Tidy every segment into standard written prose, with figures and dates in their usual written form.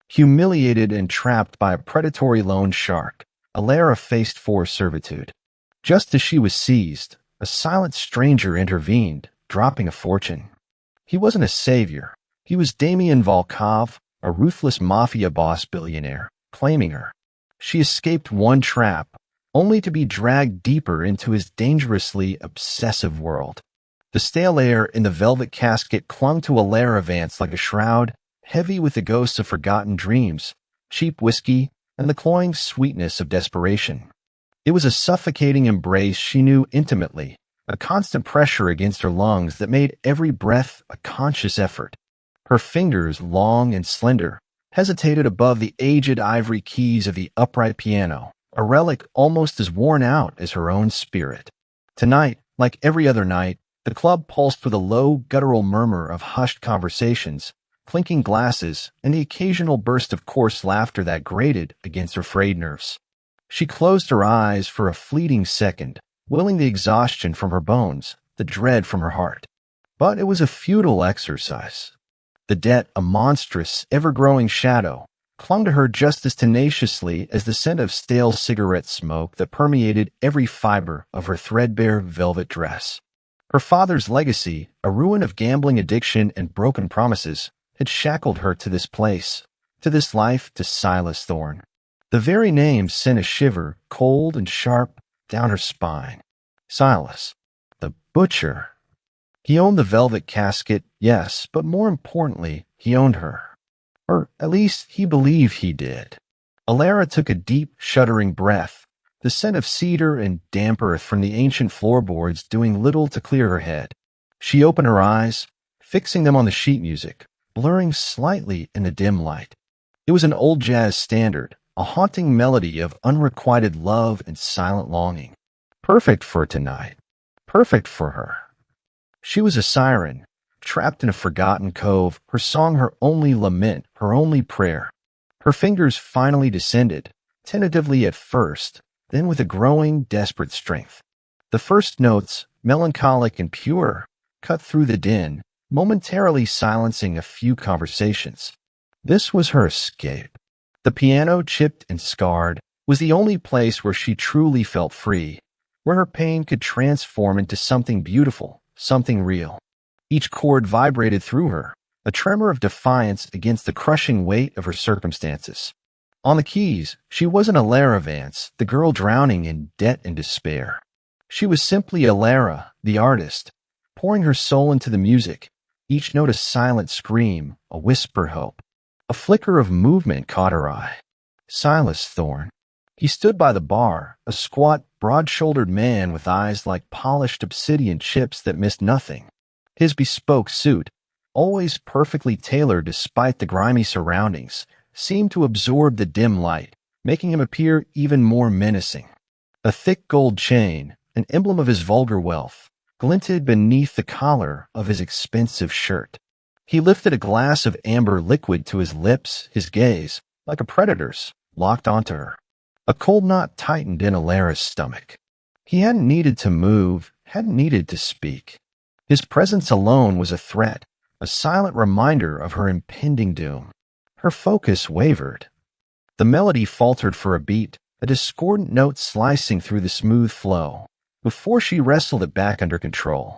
Humiliated and trapped by a predatory loan shark, Alara faced forced servitude. Just as she was seized, a silent stranger intervened, dropping a fortune. He wasn't a savior. He was Damien Volkov, a ruthless mafia boss billionaire, claiming her. She escaped one trap, only to be dragged deeper into his dangerously obsessive world. The stale air in the velvet casket clung to Alara Vance like a shroud, heavy with the ghosts of forgotten dreams, cheap whiskey, and the cloying sweetness of desperation. It was a suffocating embrace she knew intimately, a constant pressure against her lungs that made every breath a conscious effort. Her fingers, long and slender, hesitated above the aged ivory keys of the upright piano, a relic almost as worn out as her own spirit. Tonight, like every other night, the club pulsed with a low, guttural murmur of hushed conversations, clinking glasses, and the occasional burst of coarse laughter that grated against her frayed nerves. She closed her eyes for a fleeting second, willing the exhaustion from her bones, the dread from her heart. But it was a futile exercise. The debt, a monstrous, ever-growing shadow, clung to her just as tenaciously as the scent of stale cigarette smoke that permeated every fiber of her threadbare velvet dress. Her father's legacy, a ruin of gambling addiction and broken promises, had shackled her to this place, to this life, to Silas Thorne. The very name sent a shiver, cold and sharp, down her spine. Silas, the butcher. He owned the velvet casket, yes, but more importantly, he owned her. Or at least he believed he did. Alara took a deep, shuddering breath, the scent of cedar and damp earth from the ancient floorboards doing little to clear her head. She opened her eyes, fixing them on the sheet music, blurring slightly in the dim light. It was an old jazz standard, a haunting melody of unrequited love and silent longing. Perfect for tonight. Perfect for her. She was a siren, trapped in a forgotten cove, her song her only lament, her only prayer. Her fingers finally descended, tentatively at first, then with a growing, desperate strength. The first notes, melancholic and pure, cut through the din, momentarily silencing a few conversations. This was her escape. The piano, chipped and scarred, was the only place where she truly felt free, where her pain could transform into something beautiful, something real. Each chord vibrated through her, a tremor of defiance against the crushing weight of her circumstances. On the keys, she wasn't Alara Vance, the girl drowning in debt and despair. She was simply Alara, the artist, pouring her soul into the music, each note a silent scream, a whisper hope. A flicker of movement caught her eye. Silas Thorne. He stood by the bar, a squat, broad-shouldered man with eyes like polished obsidian chips that missed nothing. His bespoke suit, always perfectly tailored despite the grimy surroundings, seemed to absorb the dim light, making him appear even more menacing. A thick gold chain, an emblem of his vulgar wealth, glinted beneath the collar of his expensive shirt. He lifted a glass of amber liquid to his lips, his gaze, like a predator's, locked onto her. A cold knot tightened in Alara's stomach. He hadn't needed to move, hadn't needed to speak. His presence alone was a threat, a silent reminder of her impending doom. Her focus wavered. The melody faltered for a beat, a discordant note slicing through the smooth flow, before she wrestled it back under control.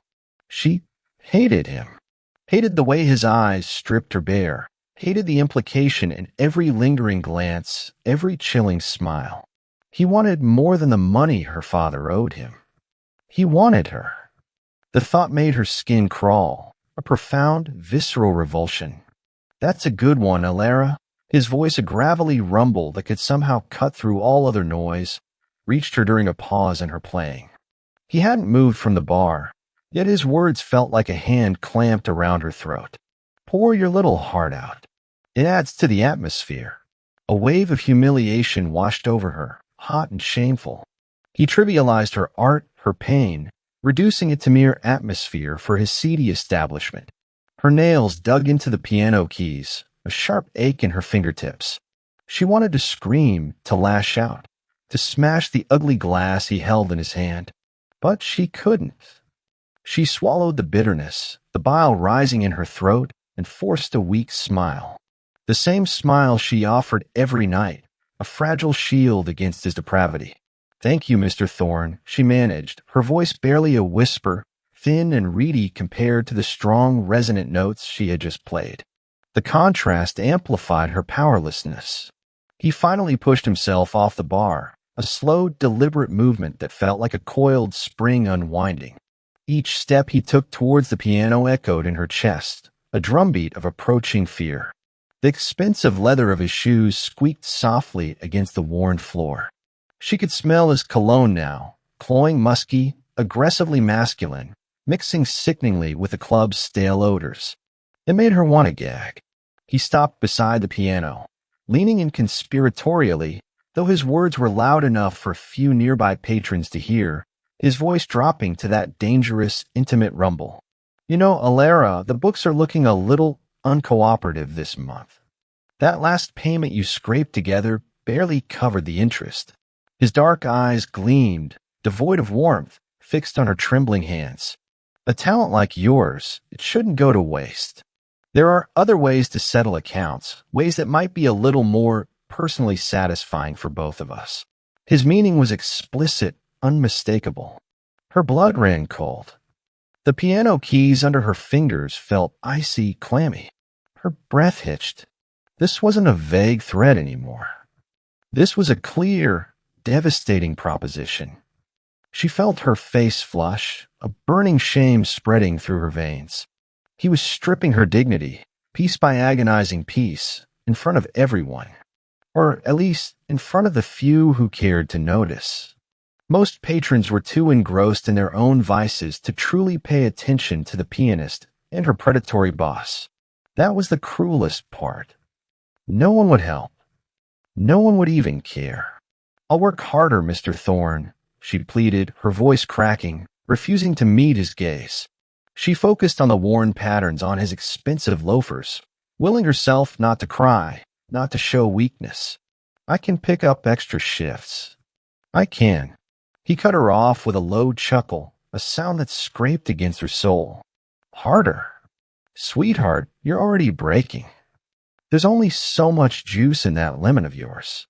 She hated him. Hated the way his eyes stripped her bare, hated the implication in every lingering glance, every chilling smile. He wanted more than the money her father owed him. He wanted her. The thought made her skin crawl, a profound, visceral revulsion. That's a good one, Alara. His voice, a gravelly rumble that could somehow cut through all other noise, reached her during a pause in her playing. He hadn't moved from the bar, yet his words felt like a hand clamped around her throat. Pour your little heart out. It adds to the atmosphere. A wave of humiliation washed over her, hot and shameful. He trivialized her art, her pain, reducing it to mere atmosphere for his seedy establishment. Her nails dug into the piano keys, a sharp ache in her fingertips. She wanted to scream, to lash out, to smash the ugly glass he held in his hand. But she couldn't. She swallowed the bitterness, the bile rising in her throat, and forced a weak smile. The same smile she offered every night, a fragile shield against his depravity. "Thank you, Mr. Thorne," she managed, her voice barely a whisper, thin and reedy compared to the strong, resonant notes she had just played. The contrast amplified her powerlessness. He finally pushed himself off the bar, a slow, deliberate movement that felt like a coiled spring unwinding. Each step he took towards the piano echoed in her chest, a drumbeat of approaching fear. The expensive leather of his shoes squeaked softly against the worn floor. She could smell his cologne now, cloying, musky, aggressively masculine, mixing sickeningly with the club's stale odors. It made her want to gag. He stopped beside the piano, leaning in conspiratorially, though his words were loud enough for few nearby patrons to hear, his voice dropping to that dangerous, intimate rumble. "You know, Alara, the books are looking a little uncooperative this month. That last payment you scraped together barely covered the interest." His dark eyes gleamed, devoid of warmth, fixed on her trembling hands. "A talent like yours, it shouldn't go to waste. There are other ways to settle accounts, ways that might be a little more personally satisfying for both of us." His meaning was explicit, unmistakable. Her blood ran cold. The piano keys under her fingers felt icy, clammy. Her breath hitched. This wasn't a vague threat anymore. This was a clear, devastating proposition. She felt her face flush, a burning shame spreading through her veins. He was stripping her dignity, piece by agonizing piece, in front of everyone. Or at least in front of the few who cared to notice. Most patrons were too engrossed in their own vices to truly pay attention to the pianist and her predatory boss. That was the cruelest part. No one would help. No one would even care. "I'll work harder, Mr. Thorne," she pleaded, her voice cracking, refusing to meet his gaze. She focused on the worn patterns on his expensive loafers, willing herself not to cry, not to show weakness. "I can pick up extra shifts. I can." He cut her off with a low chuckle, a sound that scraped against her soul. "Harder? Sweetheart, you're already breaking. There's only so much juice in that lemon of yours.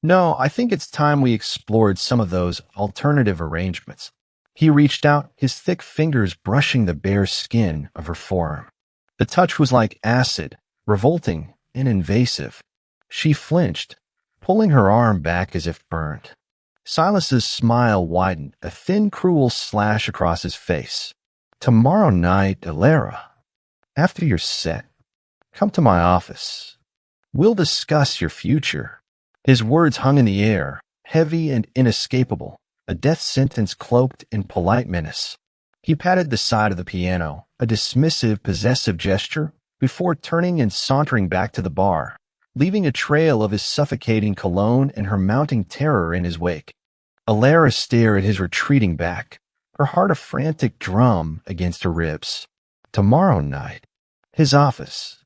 No, I think it's time we explored some of those alternative arrangements." He reached out, his thick fingers brushing the bare skin of her forearm. The touch was like acid, revolting and invasive. She flinched, pulling her arm back as if burned. Silas's smile widened, a thin, cruel slash across his face. "Tomorrow night, Alara, after you're set, come to my office. We'll discuss your future." His words hung in the air, heavy and inescapable, a death sentence cloaked in polite menace. He patted the side of the piano, a dismissive, possessive gesture, before turning and sauntering back to the bar, leaving a trail of his suffocating cologne and her mounting terror in his wake. Alara stared at his retreating back, her heart a frantic drum against her ribs. Tomorrow night. His office.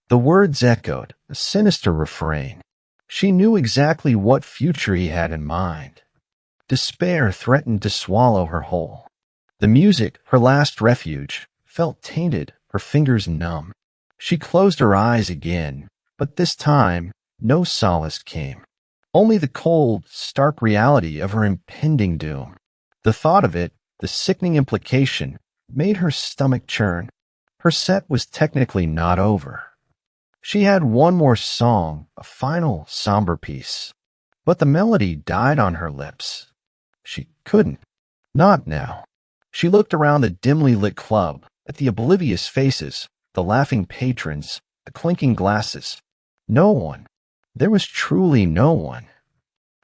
The words echoed, a sinister refrain. She knew exactly what future he had in mind. Despair threatened to swallow her whole. The music, her last refuge, felt tainted, her fingers numb. She closed her eyes again, but this time no solace came. Only the cold, stark reality of her impending doom. The thought of it, the sickening implication, made her stomach churn. Her set was technically not over. She had one more song, a final somber piece. But the melody died on her lips. She couldn't. Not now. She looked around the dimly lit club, at the oblivious faces, the laughing patrons, the clinking glasses. No one. There was truly no one.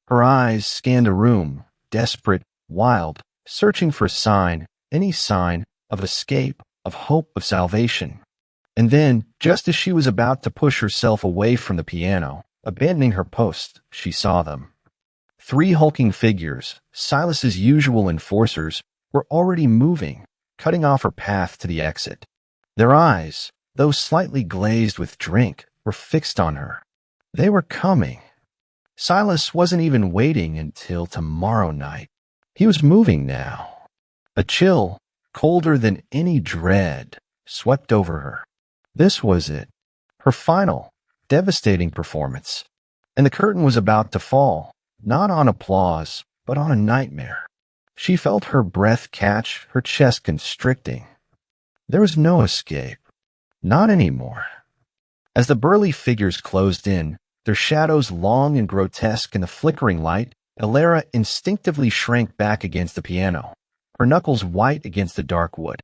Her eyes scanned the room, desperate, wild, searching for a sign, any sign, of escape, of hope, of salvation. And then, just as she was about to push herself away from the piano, abandoning her post, she saw them. 3 hulking figures, Silas's usual enforcers, were already moving, cutting off her path to the exit. Their eyes, though slightly glazed with drink, were fixed on her. They were coming. Silas wasn't even waiting until tomorrow night. He was moving now. A chill, colder than any dread, swept over her. This was it. Her final, Devastating performance. And the curtain was about to fall, not on applause, but on a nightmare. She felt her breath catch, her chest constricting. There was no escape. Not anymore. As the burly figures closed in, their shadows long and grotesque in the flickering light, Alara instinctively shrank back against the piano, her knuckles white against the dark wood.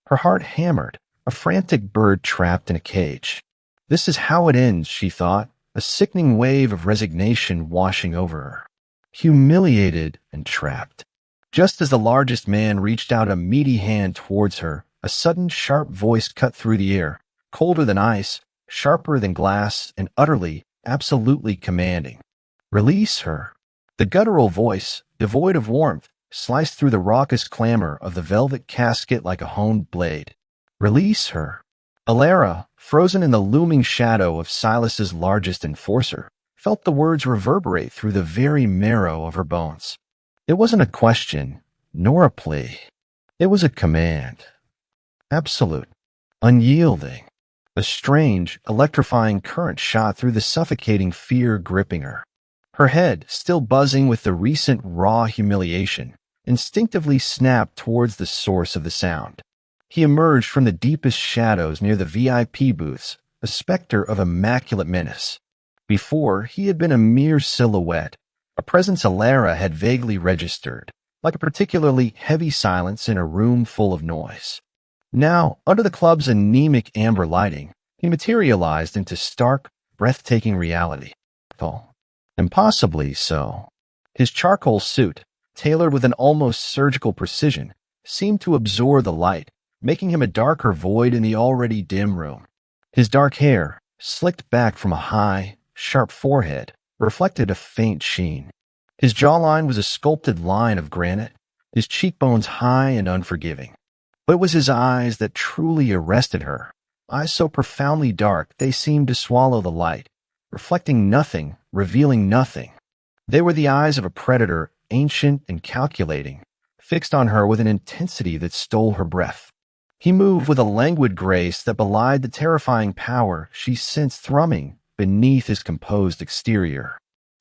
Her heart hammered, a frantic bird trapped in a cage. This is how it ends, she thought, a sickening wave of resignation washing over her. Humiliated and trapped. Just as the largest man reached out a meaty hand towards her, a sudden sharp voice cut through the air, colder than ice, sharper than glass, and utterly, absolutely commanding. Release her. The guttural voice, devoid of warmth, sliced through the raucous clamor of the velvet casket like a honed blade. Release her. Alara, frozen in the looming shadow of Silas's largest enforcer, felt the words reverberate through the very marrow of her bones. It wasn't a question, nor a plea. It was a command. Absolute. Unyielding. A strange, electrifying current shot through the suffocating fear gripping her. Her head, still buzzing with the recent raw humiliation, instinctively snapped towards the source of the sound. He emerged from the deepest shadows near the VIP booths, a specter of immaculate menace. Before, he had been a mere silhouette, a presence Alara had vaguely registered, like a particularly heavy silence in a room full of noise. Now, under the club's anemic amber lighting, he materialized into stark, breathtaking reality. Impossibly so. His charcoal suit, tailored with an almost surgical precision, seemed to absorb the light, making him a darker void in the already dim room. His dark hair, slicked back from a high, sharp forehead, reflected a faint sheen. His jawline was a sculpted line of granite, his cheekbones high and unforgiving. But it was his eyes that truly arrested her, eyes so profoundly dark they seemed to swallow the light, reflecting nothing, revealing nothing. They were the eyes of a predator, ancient and calculating, fixed on her with an intensity that stole her breath. He moved with a languid grace that belied the terrifying power she sensed thrumming beneath his composed exterior.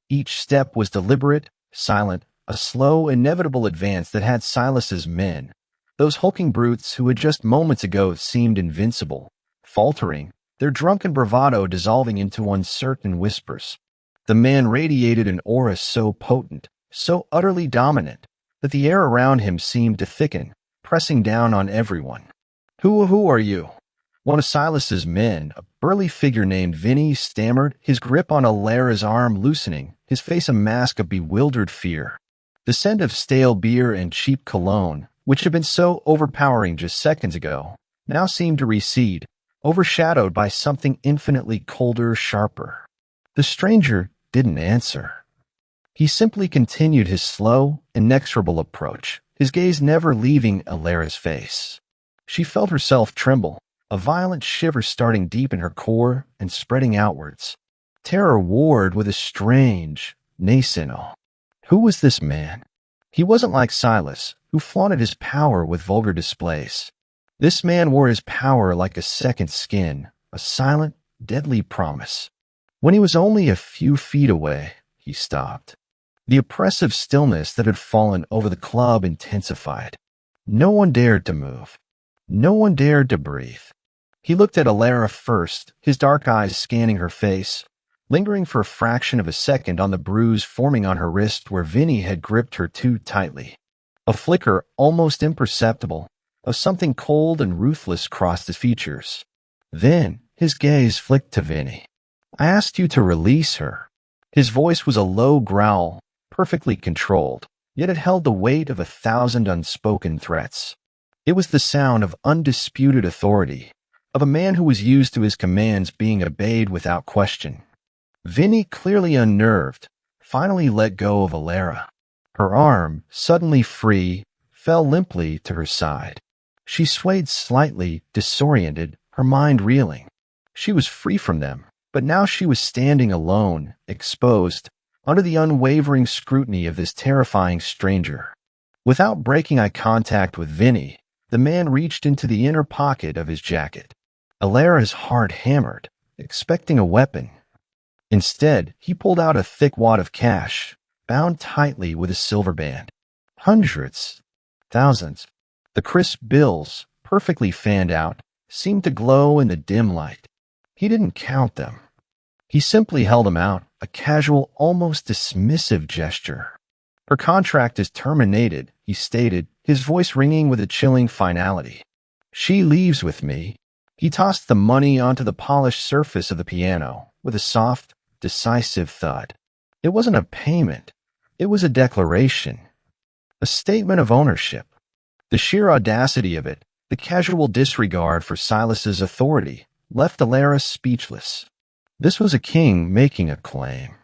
Each step was deliberate, silent, a slow, inevitable advance that had Silas's men, those hulking brutes who had just moments ago seemed invincible, faltering, their drunken bravado dissolving into uncertain whispers. The man radiated an aura so potent, so utterly dominant, that the air around him seemed to thicken, pressing down on everyone. Who are you? One of Silas's men, a burly figure named Vinny, stammered, his grip on Alara's arm loosening, his face a mask of bewildered fear. The scent of stale beer and cheap cologne, which had been so overpowering just seconds ago, now seemed to recede, overshadowed by something infinitely colder, sharper. The stranger didn't answer. He simply continued his slow, inexorable approach, his gaze never leaving Alara's face. She felt herself tremble, a violent shiver starting deep in her core and spreading outwards. Terror warred with a strange, nascent awe. Who was this man? He wasn't like Silas, who flaunted his power with vulgar displays. This man wore his power like a second skin, a silent, deadly promise. When he was only a few feet away, he stopped. The oppressive stillness that had fallen over the club intensified. No one dared to move. No one dared to breathe. He looked at Alara first, his dark eyes scanning her face, lingering for a fraction of a second on the bruise forming on her wrist where Vinny had gripped her too tightly. A flicker, almost imperceptible, of something cold and ruthless crossed his features. Then his gaze flicked to Vinny. I asked you to release her. His voice was a low growl, perfectly controlled, yet it held the weight of 1,000 unspoken threats. It was the sound of undisputed authority, of a man who was used to his commands being obeyed without question. Vinny, clearly unnerved, finally let go of Alara. Her arm, suddenly free, fell limply to her side. She swayed slightly, disoriented, her mind reeling. She was free from them, but now she was standing alone, exposed, under the unwavering scrutiny of this terrifying stranger. Without breaking eye contact with Vinny, the man reached into the inner pocket of his jacket. Alara's heart hammered, expecting a weapon, Instead, he pulled out a thick wad of cash, bound tightly with a silver band. Hundreds, thousands. The crisp bills, perfectly fanned out, seemed to glow in the dim light. He didn't count them. He simply held them out, a casual, almost dismissive gesture. Her contract is terminated, he stated, his voice ringing with a chilling finality. She leaves with me. He tossed the money onto the polished surface of the piano with a soft, decisive thud. It wasn't a payment. It was a declaration. A statement of ownership. The sheer audacity of it, the casual disregard for Silas's authority, left Alara speechless. This was a king making a claim.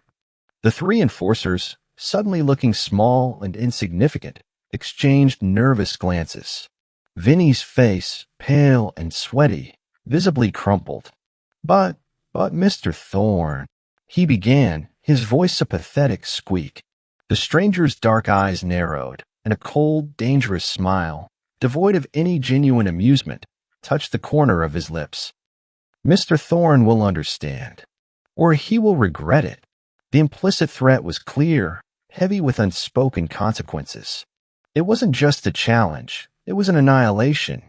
The three enforcers, suddenly looking small and insignificant, exchanged nervous glances. Vinny's face, pale and sweaty, visibly crumpled. But Mr. Thorne, he began, his voice a pathetic squeak. The stranger's dark eyes narrowed, and a cold, dangerous smile, devoid of any genuine amusement, touched the corner of his lips. Mr. Thorne will understand, or he will regret it. The implicit threat was clear, heavy with unspoken consequences. It wasn't just a challenge, it was an annihilation.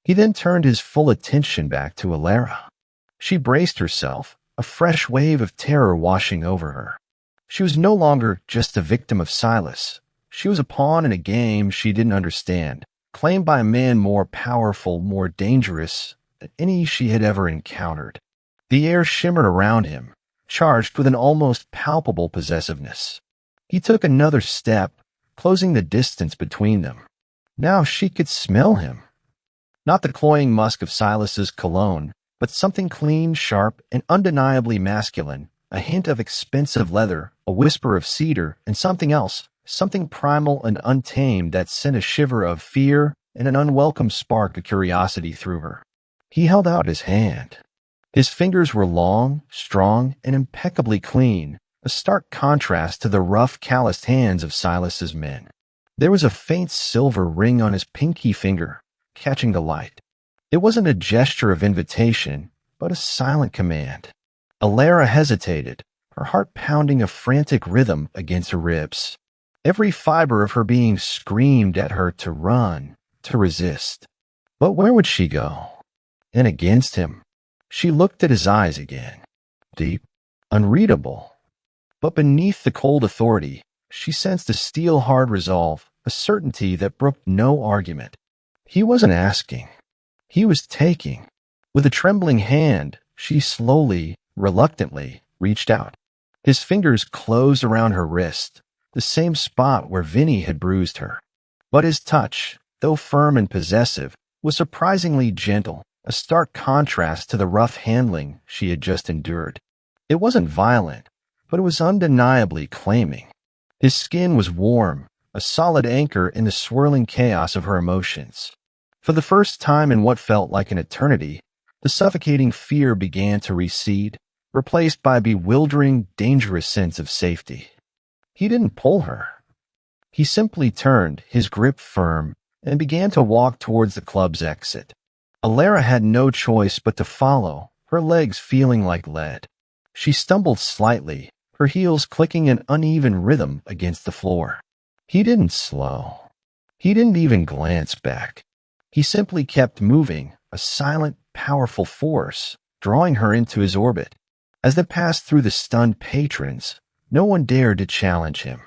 He then turned his full attention back to Alara. She braced herself, a fresh wave of terror washing over her. She was no longer just a victim of Silas. She was a pawn in a game she didn't understand, claimed by a man more powerful, more dangerous than any she had ever encountered. The air shimmered around him, charged with an almost palpable possessiveness. He took another step, closing the distance between them. Now she could smell him. Not the cloying musk of Silas's cologne, but something clean, sharp, and undeniably masculine, a hint of expensive leather, a whisper of cedar, and something else, something primal and untamed that sent a shiver of fear and an unwelcome spark of curiosity through her. He held out his hand. His fingers were long, strong, and impeccably clean, a stark contrast to the rough, calloused hands of Silas's men. There was a faint silver ring on his pinky finger, catching the light. It wasn't a gesture of invitation, but a silent command. Alara hesitated, her heart pounding a frantic rhythm against her ribs. Every fiber of her being screamed at her to run, to resist. But where would she go? And against him. She looked at his eyes again. Deep, unreadable. But beneath the cold authority, she sensed a steel-hard resolve, a certainty that brooked no argument. He wasn't asking. He was taking. With a trembling hand, she slowly, reluctantly, reached out. His fingers closed around her wrist, the same spot where Vinny had bruised her. But his touch, though firm and possessive, was surprisingly gentle, a stark contrast to the rough handling she had just endured. It wasn't violent, but it was undeniably claiming. His skin was warm, a solid anchor in the swirling chaos of her emotions. For the first time in what felt like an eternity, the suffocating fear began to recede, replaced by a bewildering, dangerous sense of safety. He didn't pull her. He simply turned, his grip firm, and began to walk towards the club's exit. Alara had no choice but to follow, her legs feeling like lead. She stumbled slightly, her heels clicking an uneven rhythm against the floor. He didn't slow. He didn't even glance back. He simply kept moving, a silent, powerful force, drawing her into his orbit. As they passed through the stunned patrons, no one dared to challenge him.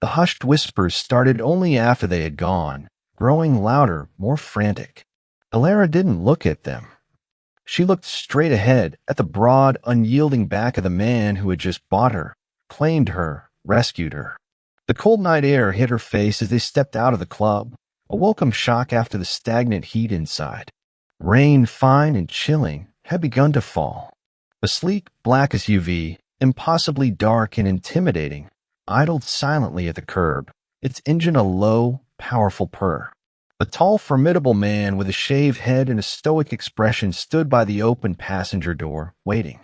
The hushed whispers started only after they had gone, growing louder, more frantic. Alara didn't look at them. She looked straight ahead at the broad, unyielding back of the man who had just bought her, claimed her, rescued her. The cold night air hit her face as they stepped out of the club, a welcome shock after the stagnant heat inside. Rain, fine and chilling, had begun to fall. A sleek, black SUV, impossibly dark and intimidating, idled silently at the curb, its engine a low, powerful purr. A tall, formidable man with a shaved head and a stoic expression stood by the open passenger door, waiting.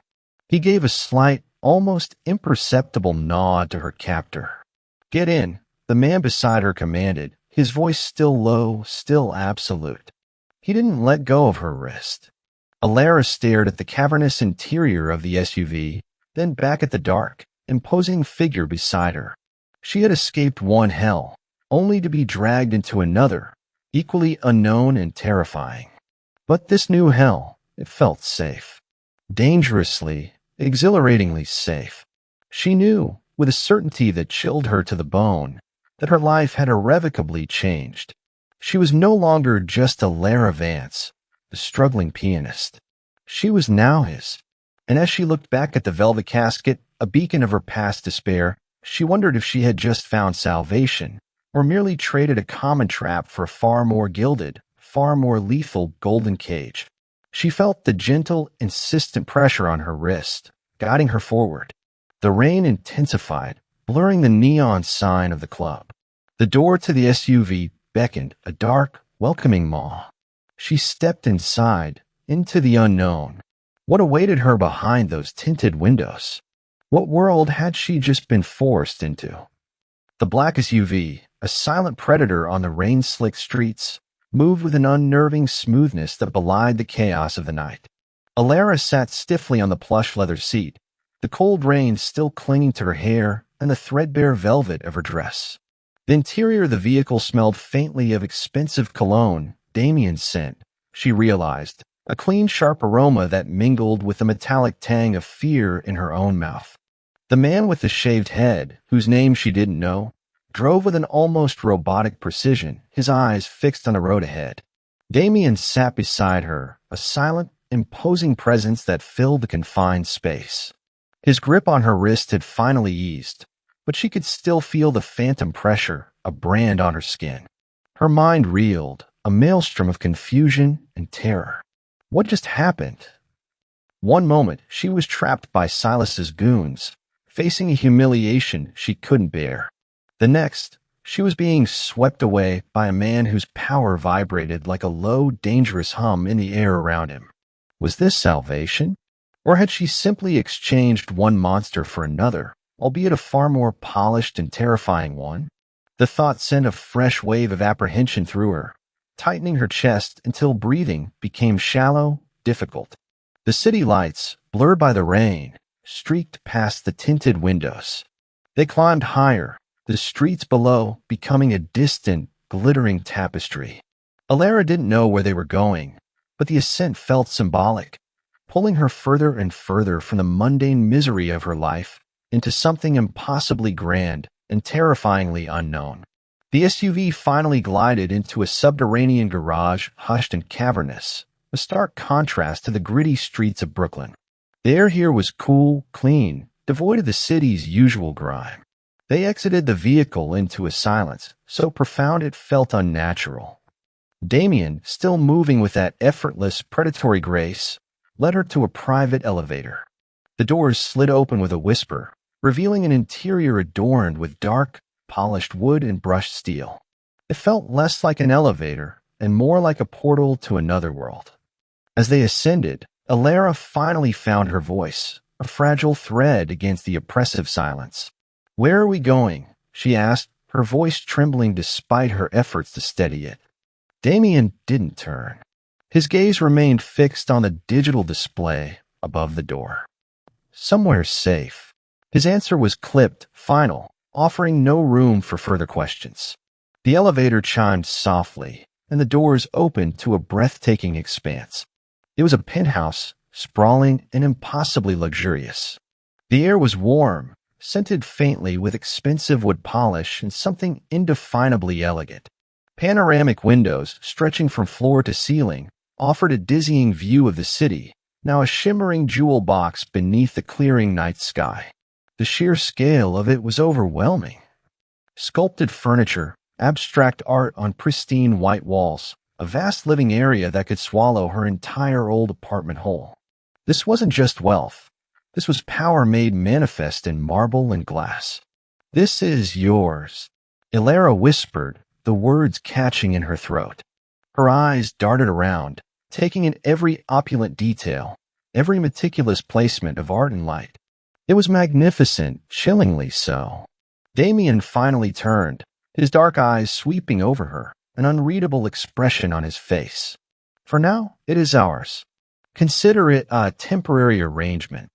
He gave a slight, almost imperceptible nod to her captor. "Get in," the man beside her commanded, his voice still low, still absolute. He didn't let go of her wrist. Alara stared at the cavernous interior of the SUV, then back at the dark, imposing figure beside her. She had escaped one hell, only to be dragged into another, equally unknown and terrifying. But this new hell, it felt safe. Dangerously, exhilaratingly safe. She knew, with a certainty that chilled her to the bone, that her life had irrevocably changed. She was no longer just a Lara Vance, the struggling pianist. She was now his. And as she looked back at the velvet casket, a beacon of her past despair, she wondered if she had just found salvation, or merely traded a common trap for a far more gilded, far more lethal golden cage. She felt the gentle, insistent pressure on her wrist, guiding her forward. The rain intensified, blurring the neon sign of the club. The door to the SUV beckoned, a dark, welcoming maw. She stepped inside, into the unknown. What awaited her behind those tinted windows? What world had she just been forced into? The black SUV, a silent predator on the rain-slicked streets, moved with an unnerving smoothness that belied the chaos of the night. Alara sat stiffly on the plush leather seat, the cold rain still clinging to her hair and the threadbare velvet of her dress. The interior of the vehicle smelled faintly of expensive cologne, Damien's scent, she realized, a clean, sharp aroma that mingled with the metallic tang of fear in her own mouth. The man with the shaved head, whose name she didn't know, drove with an almost robotic precision, his eyes fixed on the road ahead. Damien sat beside her, a silent, imposing presence that filled the confined space. His grip on her wrist had finally eased, but she could still feel the phantom pressure, a brand on her skin. Her mind reeled, a maelstrom of confusion and terror. What just happened? One moment, she was trapped by Silas's goons, facing a humiliation she couldn't bear. The next, she was being swept away by a man whose power vibrated like a low, dangerous hum in the air around him. Was this salvation? Or had she simply exchanged one monster for another, albeit a far more polished and terrifying one? The thought sent a fresh wave of apprehension through her, tightening her chest until breathing became shallow, difficult. The city lights, blurred by the rain, streaked past the tinted windows. They climbed higher, the streets below becoming a distant, glittering tapestry. Alara didn't know where they were going, but the ascent felt symbolic, pulling her further and further from the mundane misery of her life into something impossibly grand and terrifyingly unknown. The SUV finally glided into a subterranean garage, hushed and cavernous, a stark contrast to the gritty streets of Brooklyn. The air here was cool, clean, devoid of the city's usual grime. They exited the vehicle into a silence, so profound it felt unnatural. Damien, still moving with that effortless, predatory grace, led her to a private elevator. The doors slid open with a whisper, revealing an interior adorned with dark, polished wood and brushed steel. It felt less like an elevator and more like a portal to another world. As they ascended, Alara finally found her voice, a fragile thread against the oppressive silence. "Where are we going?" she asked, her voice trembling despite her efforts to steady it. Damien didn't turn. His gaze remained fixed on the digital display above the door. "Somewhere safe." His answer was clipped, final, offering no room for further questions. The elevator chimed softly, and the doors opened to a breathtaking expanse. It was a penthouse, sprawling and impossibly luxurious. The air was warm, scented faintly with expensive wood polish and something indefinably elegant. Panoramic windows, stretching from floor to ceiling, offered a dizzying view of the city, now a shimmering jewel box beneath the clearing night sky. The sheer scale of it was overwhelming. Sculpted furniture, abstract art on pristine white walls, a vast living area that could swallow her entire old apartment whole. This wasn't just wealth. This was power made manifest in marble and glass. "This is yours," Alara whispered, the words catching in her throat. Her eyes darted around, taking in every opulent detail, every meticulous placement of art and light. It was magnificent, chillingly so. Damien finally turned, his dark eyes sweeping over her, an unreadable expression on his face. "For now, it is ours. Consider it a temporary arrangement."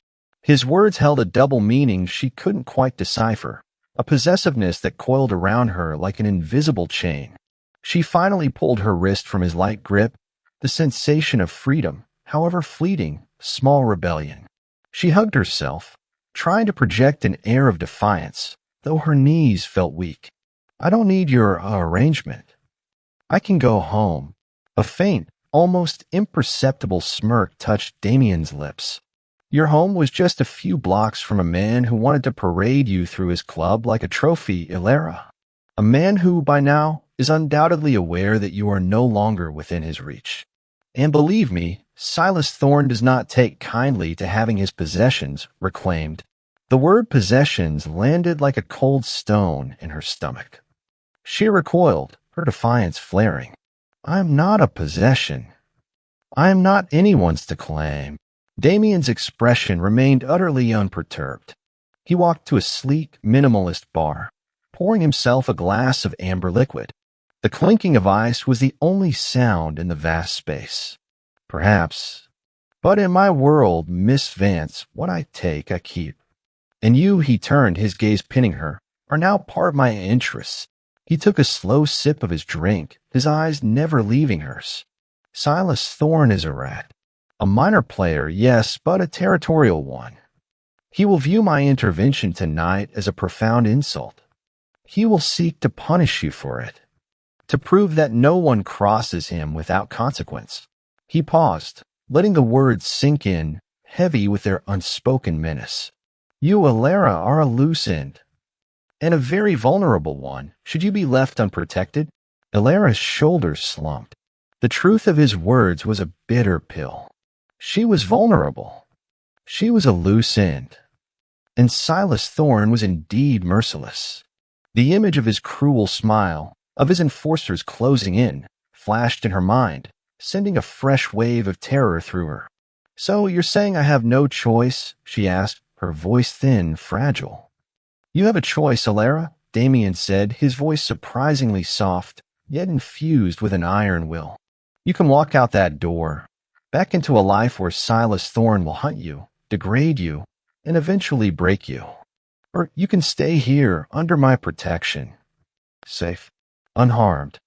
His words held a double meaning she couldn't quite decipher, a possessiveness that coiled around her like an invisible chain. She finally pulled her wrist from his light grip, the sensation of freedom, however fleeting, small rebellion. She hugged herself, trying to project an air of defiance, though her knees felt weak. I don't need your arrangement. I can go home. A faint, almost imperceptible smirk touched Damien's lips. Your home was just a few blocks from a man who wanted to parade you through his club like a trophy, Ilera. A man who, by now, is undoubtedly aware that you are no longer within his reach. And believe me, Silas Thorne does not take kindly to having his possessions reclaimed. The word possessions landed like a cold stone in her stomach. She recoiled, her defiance flaring. I am not a possession. I am not anyone's to claim. Damien's expression remained utterly unperturbed. He walked to a sleek, minimalist bar, pouring himself a glass of amber liquid. The clinking of ice was the only sound in the vast space. Perhaps. But in my world, Miss Vance, what I take, I keep. And you, he turned, his gaze pinning her, are now part of my interests. He took a slow sip of his drink, his eyes never leaving hers. Silas Thorne is a rat. A minor player, yes, but a territorial one. He will view my intervention tonight as a profound insult. He will seek to punish you for it, to prove that no one crosses him without consequence. He paused, letting the words sink in, heavy with their unspoken menace. You, Ilera, are a loose end, and a very vulnerable one, should you be left unprotected. Ilera's shoulders slumped. The truth of his words was a bitter pill. She was vulnerable. She was a loose end. And Silas Thorne was indeed merciless. The image of his cruel smile, of his enforcers closing in, flashed in her mind, sending a fresh wave of terror through her. So you're saying I have no choice? She asked, her voice thin, fragile. You have a choice, Ilera, Damien said, his voice surprisingly soft, yet infused with an iron will. You can walk out that door, back into a life where Silas Thorne will hunt you, degrade you, and eventually break you. Or you can stay here, under my protection. Safe, unharmed,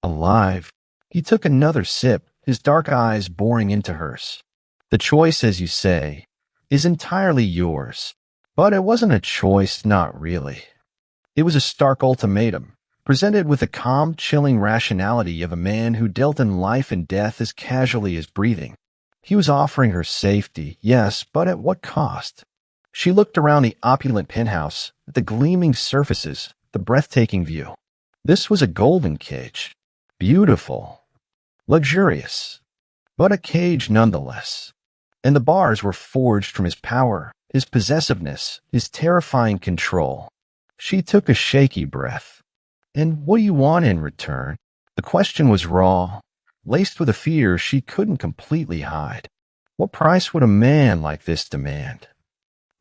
alive. He took another sip, his dark eyes boring into hers. The choice, as you say, is entirely yours. But it wasn't a choice, not really. It was a stark ultimatum, presented with the calm, chilling rationality of a man who dealt in life and death as casually as breathing. He was offering her safety, yes, but at what cost? She looked around the opulent penthouse, at the gleaming surfaces, the breathtaking view. This was a golden cage. Beautiful. Luxurious. But a cage nonetheless. And the bars were forged from his power, his possessiveness, his terrifying control. She took a shaky breath. And what do you want in return? The question was raw, laced with a fear she couldn't completely hide. What price would a man like this demand?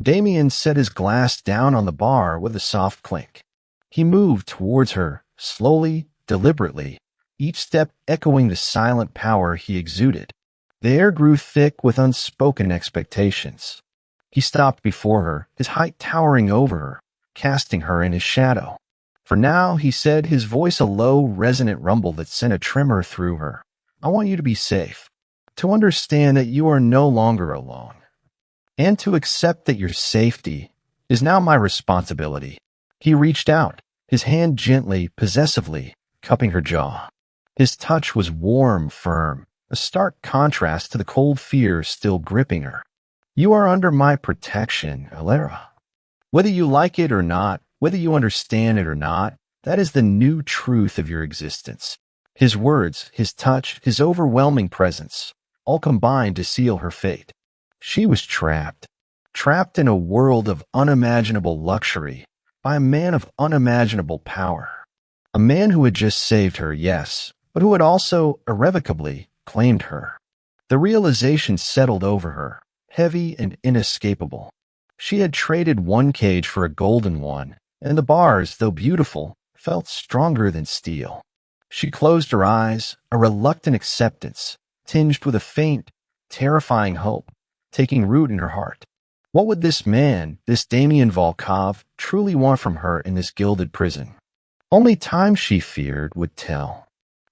Damien set his glass down on the bar with a soft clink. He moved towards her, slowly, deliberately, each step echoing the silent power he exuded. The air grew thick with unspoken expectations. He stopped before her, his height towering over her, casting her in his shadow. For now, he said, his voice a low, resonant rumble that sent a tremor through her. I want you to be safe, to understand that you are no longer alone, and to accept that your safety is now my responsibility. He reached out, his hand gently, possessively, cupping her jaw. His touch was warm, firm, a stark contrast to the cold fear still gripping her. You are under my protection, Ilera. Whether you like it or not, whether you understand it or not, that is the new truth of your existence. His words, his touch, his overwhelming presence, all combined to seal her fate. She was trapped in a world of unimaginable luxury, by a man of unimaginable power. A man who had just saved her, yes, but who had also irrevocably claimed her. The realization settled over her, heavy and inescapable. She had traded one cage for a golden one, and the bars, though beautiful, felt stronger than steel. She closed her eyes, a reluctant acceptance, tinged with a faint, terrifying hope, taking root in her heart. What would this man, this Damien Volkov, truly want from her in this gilded prison? Only time, she feared, would tell.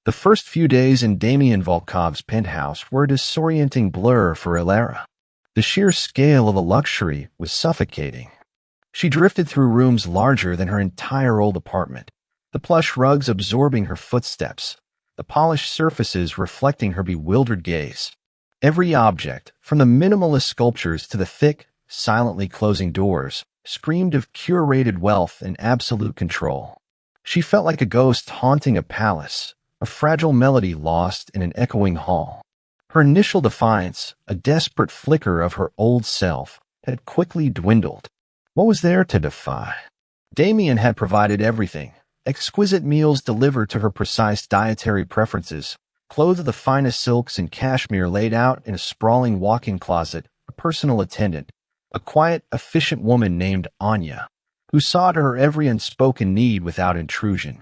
The first few days in Damien Volkov's penthouse were a disorienting blur for Ilara. The sheer scale of the luxury was suffocating. She drifted through rooms larger than her entire old apartment, the plush rugs absorbing her footsteps, the polished surfaces reflecting her bewildered gaze. Every object, from the minimalist sculptures to the thick, silently closing doors, screamed of curated wealth and absolute control. She felt like a ghost haunting a palace, a fragile melody lost in an echoing hall. Her initial defiance, a desperate flicker of her old self, had quickly dwindled. What was there to defy? Damien had provided everything. Exquisite meals delivered to her precise dietary preferences, clothes of the finest silks and cashmere laid out in a sprawling walk-in closet, a personal attendant, a quiet, efficient woman named Anya, who saw to her every unspoken need without intrusion.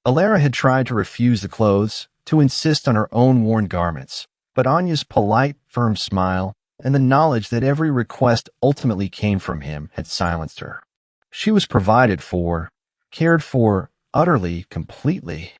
Ilara had tried to refuse the clothes, to insist on her own worn garments, but Anya's polite, firm smile and the knowledge that every request ultimately came from him had silenced her. She was provided for, cared for, utterly, completely,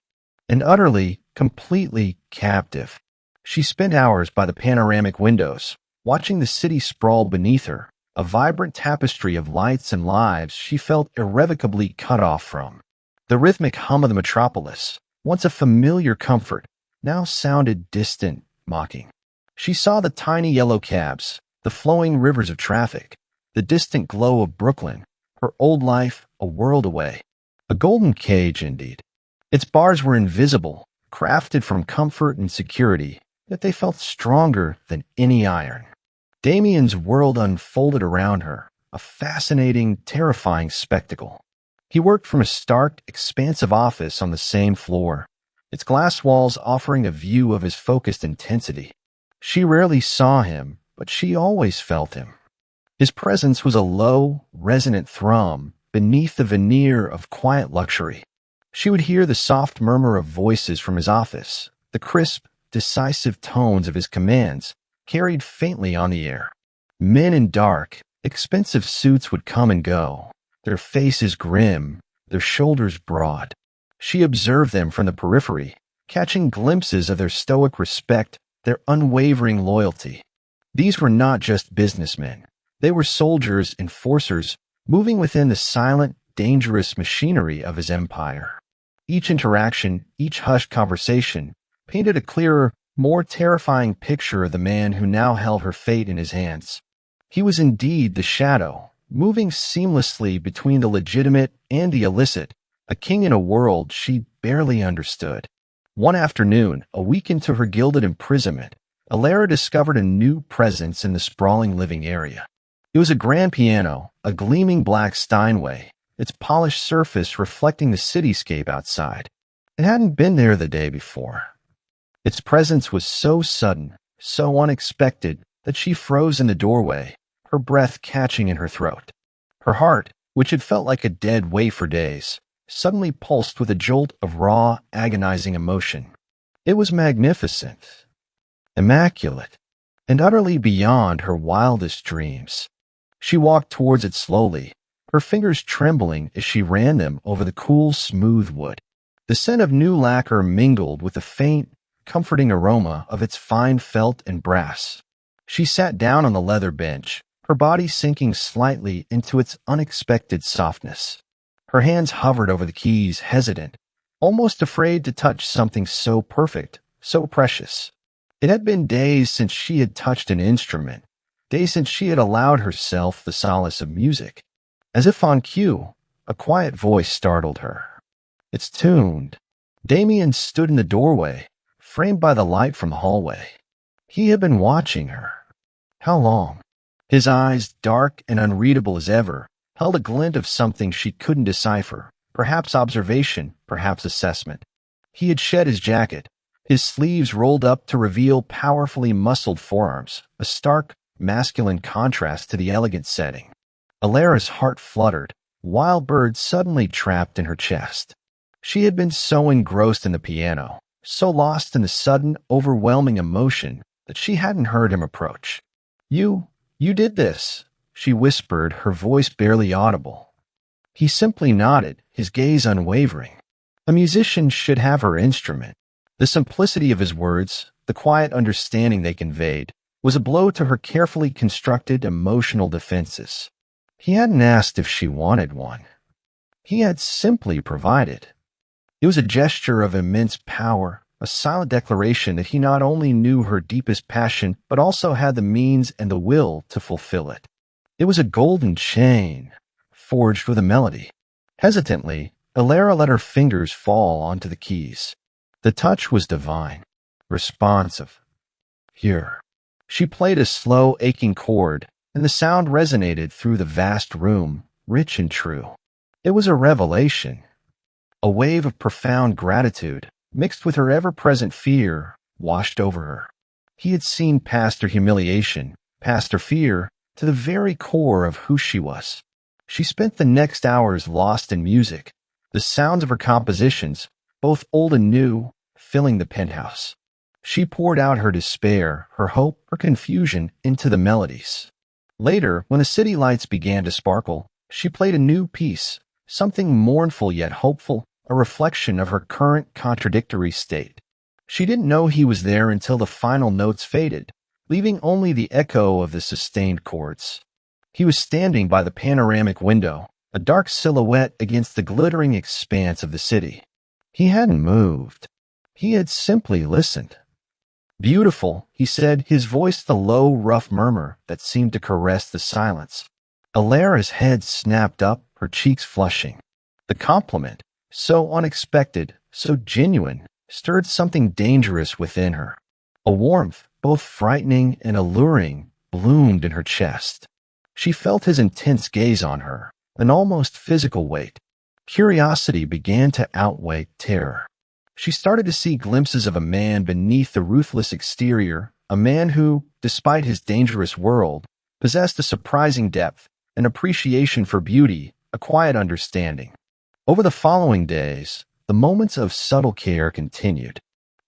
and utterly, completely captive. She spent hours by the panoramic windows, watching the city sprawl beneath her, a vibrant tapestry of lights and lives she felt irrevocably cut off from. The rhythmic hum of the metropolis, once a familiar comfort, now sounded distant, mocking. She saw the tiny yellow cabs, the flowing rivers of traffic, the distant glow of Brooklyn, her old life a world away. A golden cage, indeed. Its bars were invisible, crafted from comfort and security, yet they felt stronger than any iron. Damien's world unfolded around her, a fascinating, terrifying spectacle. He worked from a stark, expansive office on the same floor, its glass walls offering a view of his focused intensity. She rarely saw him, but she always felt him. His presence was a low, resonant thrum beneath the veneer of quiet luxury. She would hear the soft murmur of voices from his office, the crisp, decisive tones of his commands carried faintly on the air. Men in dark, expensive suits would come and go, their faces grim, their shoulders broad. She observed them from the periphery, catching glimpses of their stoic respect, their unwavering loyalty. These were not just businessmen. They were soldiers, enforcers, moving within the silent, dangerous machinery of his empire. Each interaction, each hushed conversation, painted a clearer, more terrifying picture of the man who now held her fate in his hands. He was indeed the shadow, moving seamlessly between the legitimate and the illicit, a king in a world she barely understood. One afternoon, a week into her gilded imprisonment, Ilara discovered a new presence in the sprawling living area. It was a grand piano, a gleaming black Steinway, its polished surface reflecting the cityscape outside. It hadn't been there the day before. Its presence was so sudden, so unexpected, that she froze in the doorway, her breath catching in her throat. Her heart, which had felt like a dead weight for days, suddenly pulsed with a jolt of raw, agonizing emotion. It was magnificent, immaculate, and utterly beyond her wildest dreams. She walked towards it slowly, her fingers trembling as she ran them over the cool, smooth wood. The scent of new lacquer mingled with the faint, comforting aroma of its fine felt and brass. She sat down on the leather bench, her body sinking slightly into its unexpected softness. Her hands hovered over the keys, hesitant, almost afraid to touch something so perfect, so precious. It had been days since she had touched an instrument, days since she had allowed herself the solace of music. As if on cue, a quiet voice startled her. "It's tuned." Damien stood in the doorway, framed by the light from the hallway. He had been watching her. How long? His eyes, dark and unreadable as ever, held a glint of something she couldn't decipher, perhaps observation, perhaps assessment. He had shed his jacket, his sleeves rolled up to reveal powerfully muscled forearms, a stark, masculine contrast to the elegant setting. Ilara's heart fluttered, wild bird suddenly trapped in her chest. She had been so engrossed in the piano, so lost in the sudden, overwhelming emotion that she hadn't heard him approach. You did this," she whispered, her voice barely audible. He simply nodded, his gaze unwavering. A musician should have her instrument. The simplicity of his words, the quiet understanding they conveyed, was a blow to her carefully constructed emotional defenses. He hadn't asked if she wanted one. He had simply provided. It was a gesture of immense power, a silent declaration that he not only knew her deepest passion, but also had the means and the will to fulfill it. It was a golden chain, forged with a melody. Hesitantly, Alara let her fingers fall onto the keys. The touch was divine, responsive, pure. She played a slow, aching chord, and the sound resonated through the vast room, rich and true. It was a revelation, a wave of profound gratitude, mixed with her ever-present fear, washed over her. He had seen past her humiliation, past her fear, to the very core of who she was. She spent the next hours lost in music, the sounds of her compositions, both old and new, filling the penthouse. She poured out her despair, her hope, her confusion into the melodies. Later, when the city lights began to sparkle, she played a new piece, something mournful yet hopeful, a reflection of her current contradictory state. She didn't know he was there until the final notes faded, leaving only the echo of the sustained chords. He was standing by the panoramic window, a dark silhouette against the glittering expanse of the city. He hadn't moved. He had simply listened. Beautiful, he said, his voice the low, rough murmur that seemed to caress the silence. Alara's head snapped up, her cheeks flushing. The compliment, so unexpected, so genuine, stirred something dangerous within her. A warmth, both frightening and alluring, bloomed in her chest. She felt his intense gaze on her, an almost physical weight. Curiosity began to outweigh terror. She started to see glimpses of a man beneath the ruthless exterior, a man who, despite his dangerous world, possessed a surprising depth, an appreciation for beauty, a quiet understanding. Over the following days, the moments of subtle care continued.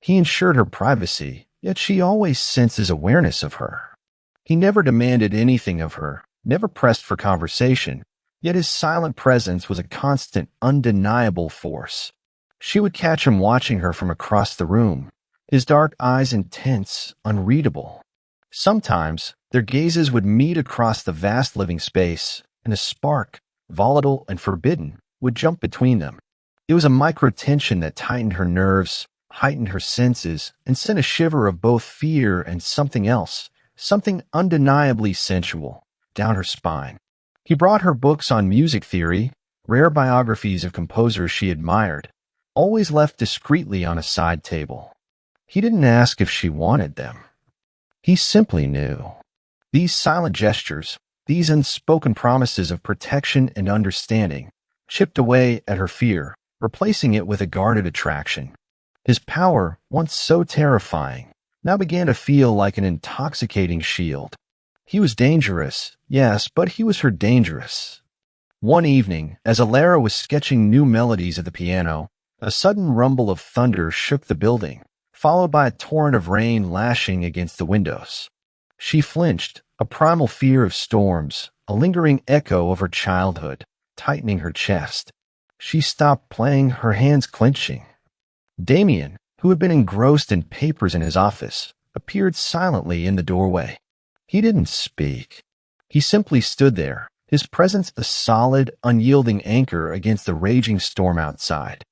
He ensured her privacy, yet she always sensed his awareness of her. He never demanded anything of her, never pressed for conversation, yet his silent presence was a constant, undeniable force. She would catch him watching her from across the room, his dark eyes intense, unreadable. Sometimes, their gazes would meet across the vast living space, and a spark, volatile and forbidden, would jump between them. It was a micro-tension that tightened her nerves, heightened her senses, and sent a shiver of both fear and something else, something undeniably sensual, down her spine. He brought her books on music theory, rare biographies of composers she admired, always left discreetly on a side table. He didn't ask if she wanted them. He simply knew. These silent gestures, these unspoken promises of protection and understanding, chipped away at her fear, replacing it with a guarded attraction. His power, once so terrifying, now began to feel like an intoxicating shield. He was dangerous, yes, but he was her dangerous. One evening, as Alara was sketching new melodies at the piano, a sudden rumble of thunder shook the building, followed by a torrent of rain lashing against the windows. She flinched, a primal fear of storms, a lingering echo of her childhood, tightening her chest. She stopped playing, her hands clenching. Damien, who had been engrossed in papers in his office, appeared silently in the doorway. He didn't speak. He simply stood there, his presence a solid, unyielding anchor against the raging storm outside.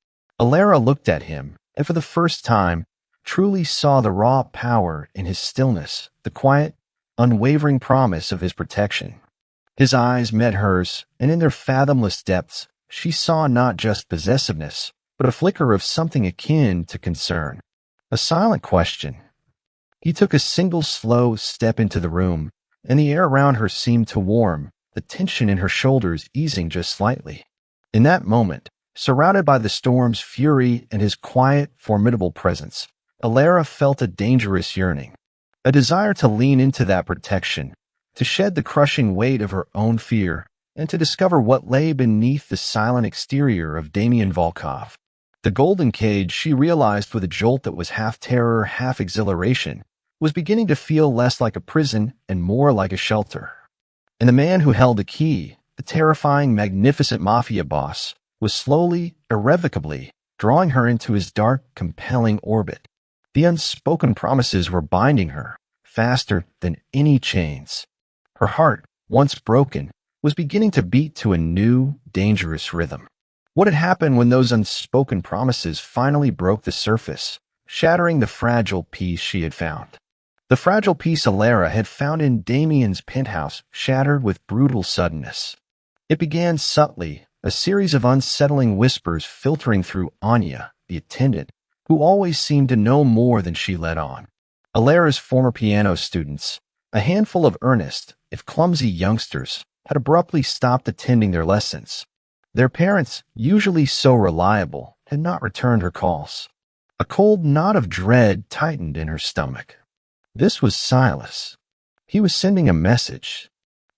Alara looked at him, and for the first time, truly saw the raw power in his stillness, the quiet, unwavering promise of his protection. His eyes met hers, and in their fathomless depths, she saw not just possessiveness, but a flicker of something akin to concern. A silent question. He took a single slow step into the room, and the air around her seemed to warm, the tension in her shoulders easing just slightly. In that moment, surrounded by the storm's fury and his quiet, formidable presence, Alara felt a dangerous yearning, a desire to lean into that protection, to shed the crushing weight of her own fear, and to discover what lay beneath the silent exterior of Damien Volkov. The golden cage, she realized with a jolt that was half terror, half exhilaration, was beginning to feel less like a prison and more like a shelter. and the man who held the key, the terrifying, magnificent mafia boss, was slowly, irrevocably drawing her into his dark, compelling orbit. The unspoken promises were binding her, faster than any chains. Her heart, once broken, was beginning to beat to a new, dangerous rhythm. What had happened when those unspoken promises finally broke the surface, shattering the fragile peace she had found? The fragile peace Alara had found in Damien's penthouse shattered with brutal suddenness. It began subtly, a series of unsettling whispers filtering through Anya, the attendant, who always seemed to know more than she let on. Alara's former piano students, a handful of earnest, if clumsy youngsters, had abruptly stopped attending their lessons. Their parents, usually so reliable, had not returned her calls. A cold knot of dread tightened in her stomach. This was Silas. He was sending a message.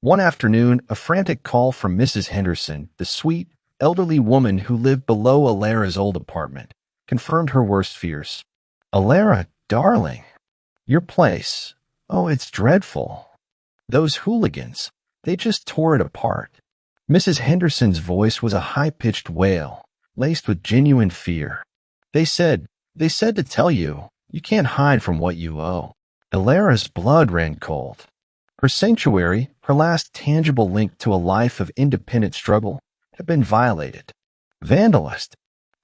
One afternoon, a frantic call from Mrs. Henderson, the sweet, elderly woman who lived below Alara's old apartment, confirmed her worst fears. "Alara, darling, your place. Oh, it's dreadful. Those hooligans, they just tore it apart." Mrs. Henderson's voice was a high-pitched wail, laced with genuine fear. They said to tell you, you can't hide from what you owe." Alara's blood ran cold. Her sanctuary, her last tangible link to a life of independent struggle, had been violated, vandalized.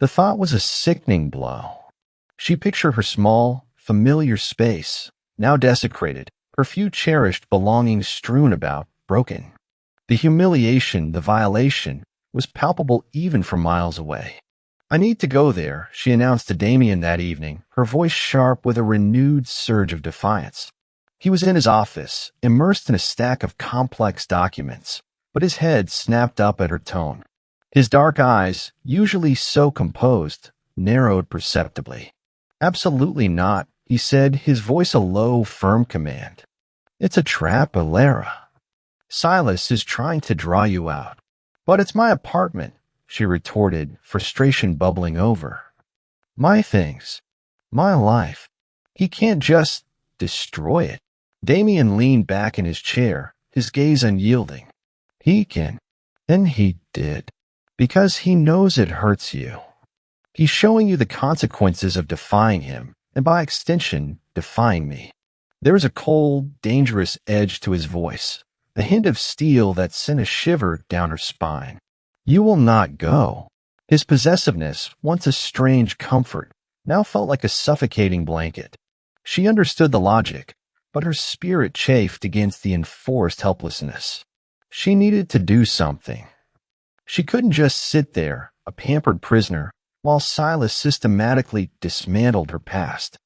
The thought was a sickening blow. She pictured her small, familiar space, now desecrated, her few cherished belongings strewn about, broken. The humiliation, the violation, was palpable even from miles away. "I need to go there," she announced to Damien that evening, her voice sharp with a renewed surge of defiance. He was in his office, immersed in a stack of complex documents, but his head snapped up at her tone. His dark eyes, usually so composed, narrowed perceptibly. "Absolutely not," he said, his voice a low, firm command. "It's a trap, Alara. Silas is trying to draw you out." "But it's my apartment," she retorted, frustration bubbling over. "My things. My life. He can't just destroy it." Damien leaned back in his chair, his gaze unyielding. "He can. And he did. Because he knows it hurts you. He's showing you the consequences of defying him, and by extension, defying me." There was a cold, dangerous edge to his voice, a hint of steel that sent a shiver down her spine. "You will not go." His possessiveness, once a strange comfort, now felt like a suffocating blanket. She understood the logic, but her spirit chafed against the enforced helplessness. She needed to do something. She couldn't just sit there, a pampered prisoner, while Silas systematically dismantled her past.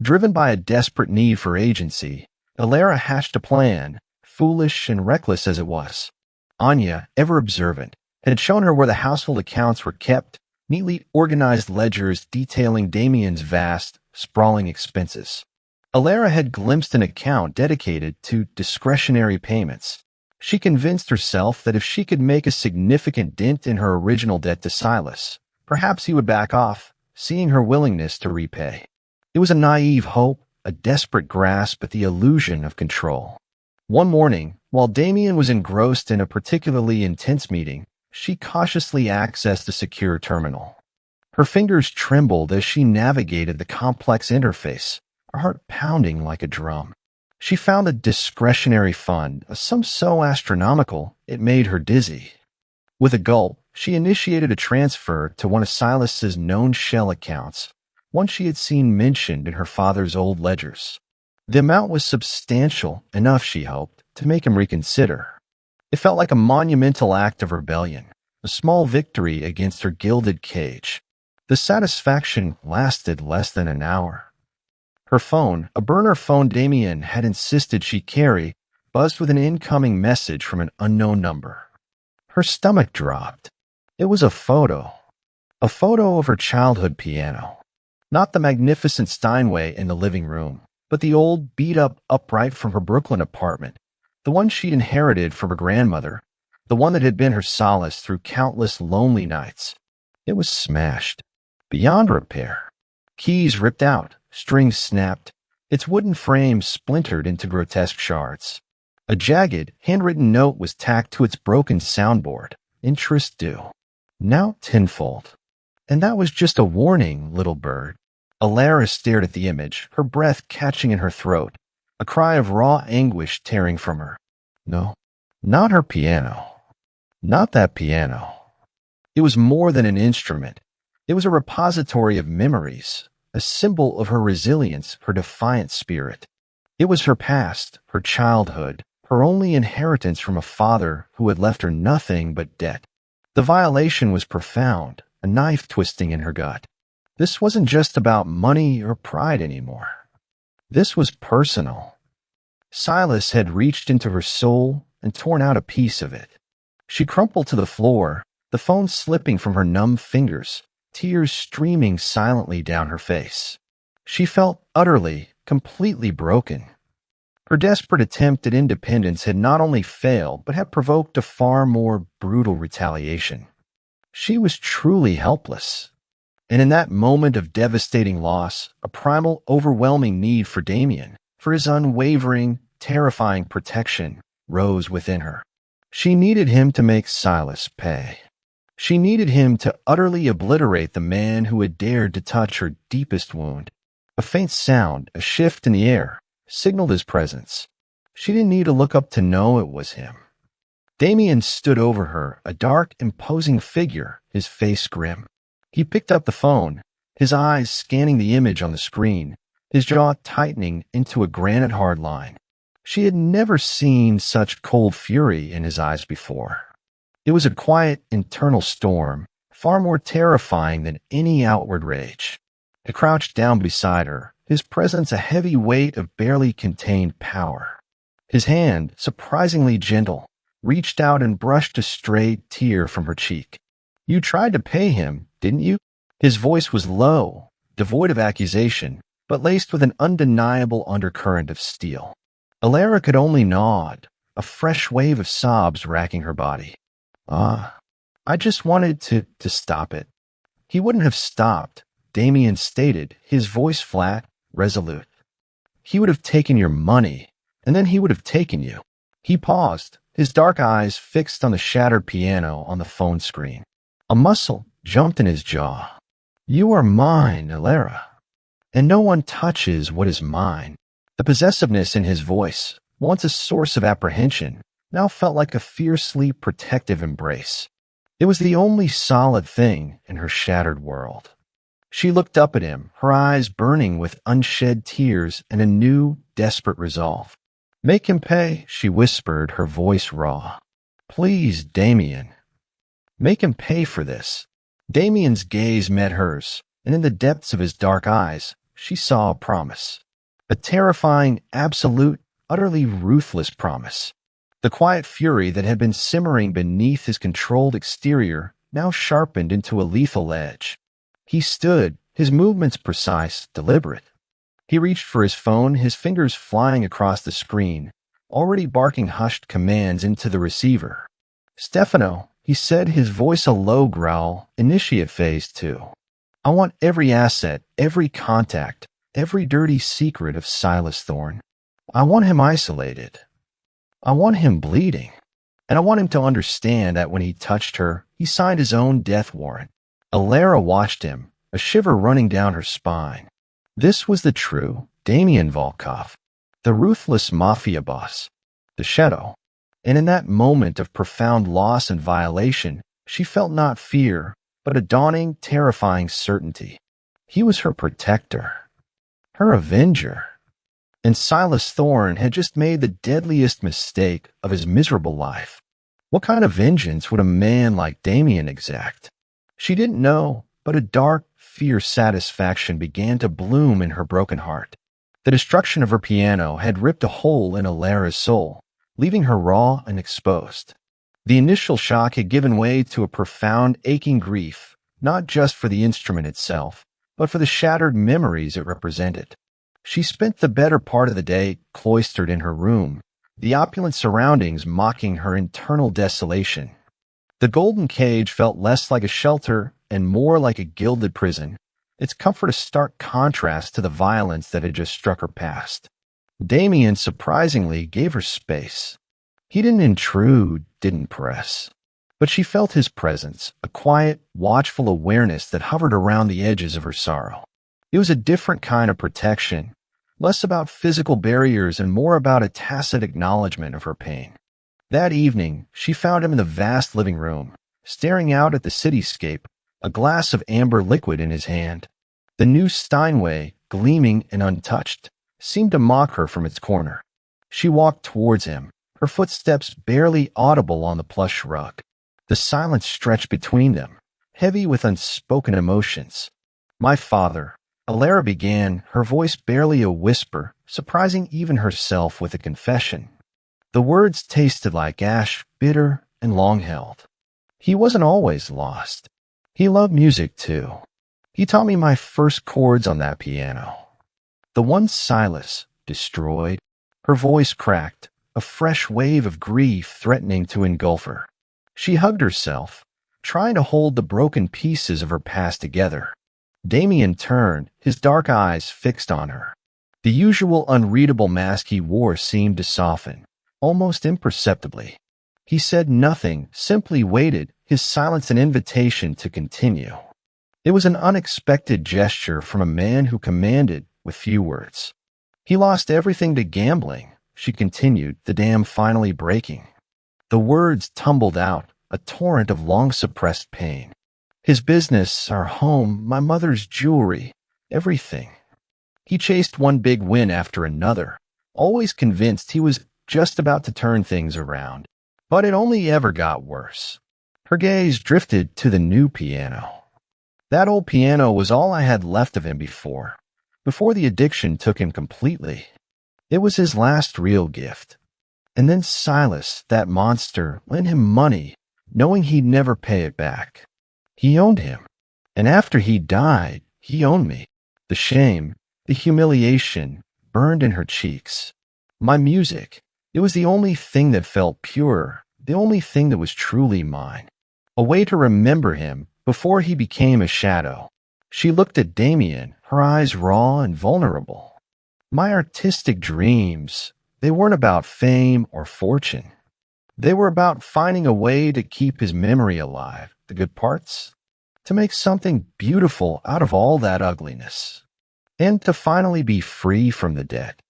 Driven by a desperate need for agency, Alara hatched a plan, foolish and reckless as it was. Anya, ever observant, had shown her where the household accounts were kept, neatly organized ledgers detailing Damien's vast, sprawling expenses. Alara had glimpsed an account dedicated to discretionary payments. She convinced herself that if she could make a significant dent in her original debt to Silas, perhaps he would back off, seeing her willingness to repay. It was a naive hope, a desperate grasp at the illusion of control. One morning, while Damien was engrossed in a particularly intense meeting, she cautiously accessed the secure terminal. Her fingers trembled as she navigated the complex interface, her heart pounding like a drum. She found a discretionary fund, a sum so astronomical it made her dizzy. With a gulp, she initiated a transfer to one of Silas's known shell accounts, one she had seen mentioned in her father's old ledgers. The amount was substantial enough, she hoped, to make him reconsider. It felt like a monumental act of rebellion, a small victory against her gilded cage. The satisfaction lasted less than an hour. Her phone, a burner phone Damien had insisted she carry, buzzed with an incoming message from an unknown number. Her stomach dropped. It was a photo of her childhood piano. Not the magnificent Steinway in the living room, but the old, beat-up upright from her Brooklyn apartment, the one she'd inherited from her grandmother, the one that had been her solace through countless lonely nights. It was smashed, beyond repair. Keys ripped out, strings snapped, its wooden frame splintered into grotesque shards. A jagged, handwritten note was tacked to its broken soundboard. Interest due. Now tenfold. And that was just a warning, little bird. Alara stared at the image, her breath catching in her throat, a cry of raw anguish tearing from her. No, not her piano. Not that piano. It was more than an instrument. It was a repository of memories, a symbol of her resilience, her defiant spirit. It was her past, her childhood, her only inheritance from a father who had left her nothing but debt. The violation was profound, a knife twisting in her gut. This wasn't just about money or pride anymore. This was personal. Silas had reached into her soul and torn out a piece of it. She crumpled to the floor, the phone slipping from her numb fingers, tears streaming silently down her face. She felt utterly, completely broken. Her desperate attempt at independence had not only failed, but had provoked a far more brutal retaliation. She was truly helpless. And in that moment of devastating loss, a primal, overwhelming need for Damien, for his unwavering, terrifying protection, rose within her. She needed him to make Silas pay. She needed him to utterly obliterate the man who had dared to touch her deepest wound. A faint sound, a shift in the air, signaled his presence. She didn't need to look up to know it was him. Damien stood over her, a dark, imposing figure, his face grim. He picked up the phone, his eyes scanning the image on the screen, his jaw tightening into a granite-hard line. She had never seen such cold fury in his eyes before. It was a quiet, internal storm, far more terrifying than any outward rage. He crouched down beside her, his presence a heavy weight of barely contained power. His hand, surprisingly gentle, reached out and brushed a stray tear from her cheek. You tried to pay him, didn't you? His voice was low, devoid of accusation, but laced with an undeniable undercurrent of steel. Alara could only nod, a fresh wave of sobs racking her body. I just wanted to stop it. He wouldn't have stopped, Damien stated, his voice flat, resolute. He would have taken your money, and then he would have taken you. He paused, his dark eyes fixed on the shattered piano on the phone screen. A muscle jumped in his jaw. You are mine, Alara, and no one touches what is mine. The possessiveness in his voice, once a source of apprehension, now felt like a fiercely protective embrace. It was the only solid thing in her shattered world. She looked up at him, her eyes burning with unshed tears and a new, desperate resolve. Make him pay, she whispered, her voice raw. Please, Damien. Make him pay for this. Damien's gaze met hers, and in the depths of his dark eyes, she saw a promise. A terrifying, absolute, utterly ruthless promise. The quiet fury that had been simmering beneath his controlled exterior now sharpened into a lethal edge. He stood, his movements precise, deliberate. He reached for his phone, his fingers flying across the screen, already barking hushed commands into the receiver. Stefano, he said, his voice a low growl, initiate phase 2. I want every asset, every contact, every dirty secret of Silas Thorne. I want him isolated. I want him bleeding. And I want him to understand that when he touched her, he signed his own death warrant. Alara watched him, a shiver running down her spine. This was the true Damien Volkov, the ruthless mafia boss, the shadow. And in that moment of profound loss and violation, she felt not fear, but a dawning, terrifying certainty. He was her protector, her avenger. And Silas Thorne had just made the deadliest mistake of his miserable life. What kind of vengeance would a man like Damien exact? She didn't know, but a dark, fierce satisfaction began to bloom in her broken heart. The destruction of her piano had ripped a hole in Alara's soul, leaving her raw and exposed. The initial shock had given way to a profound, aching grief, not just for the instrument itself, but for the shattered memories it represented. She spent the better part of the day cloistered in her room, the opulent surroundings mocking her internal desolation. The golden cage felt less like a shelter and more like a gilded prison, its comfort a stark contrast to the violence that had just struck her past. Damien surprisingly gave her space. He didn't intrude, didn't press. But she felt his presence, a quiet, watchful awareness that hovered around the edges of her sorrow. It was a different kind of protection, less about physical barriers and more about a tacit acknowledgement of her pain. That evening, she found him in the vast living room, staring out at the cityscape, a glass of amber liquid in his hand. The new Steinway, gleaming and untouched, seemed to mock her from its corner. She walked towards him, her footsteps barely audible on the plush rug. The silence stretched between them, heavy with unspoken emotions. "My father," Alara began, her voice barely a whisper, surprising even herself with a confession. The words tasted like ash, bitter and long-held. "He wasn't always lost. He loved music, too. He taught me my first chords on that piano." The one Silas, destroyed, her voice cracked, a fresh wave of grief threatening to engulf her. She hugged herself, trying to hold the broken pieces of her past together. Damien turned, his dark eyes fixed on her. The usual unreadable mask he wore seemed to soften, almost imperceptibly. He said nothing, simply waited, his silence an invitation to continue. It was an unexpected gesture from a man who commanded with few words. "He lost everything to gambling," she continued, the dam finally breaking. The words tumbled out, a torrent of long-suppressed pain. "His business, our home, my mother's jewelry, everything." He chased one big win after another, always convinced he was just about to turn things around. But it only ever got worse. Her gaze drifted to the new piano. "That old piano was all I had left of him before the addiction took him completely. It was his last real gift. And then Silas, that monster, lent him money, knowing he'd never pay it back. He owned him. And after he died, he owned me. The shame, the humiliation, burned in her cheeks. My music, it was the only thing that felt pure, the only thing that was truly mine. A way to remember him before he became a shadow." She looked at Damien, her eyes raw and vulnerable. "My artistic dreams, they weren't about fame or fortune. They were about finding a way to keep his memory alive, the good parts, to make something beautiful out of all that ugliness, and to finally be free from the debt."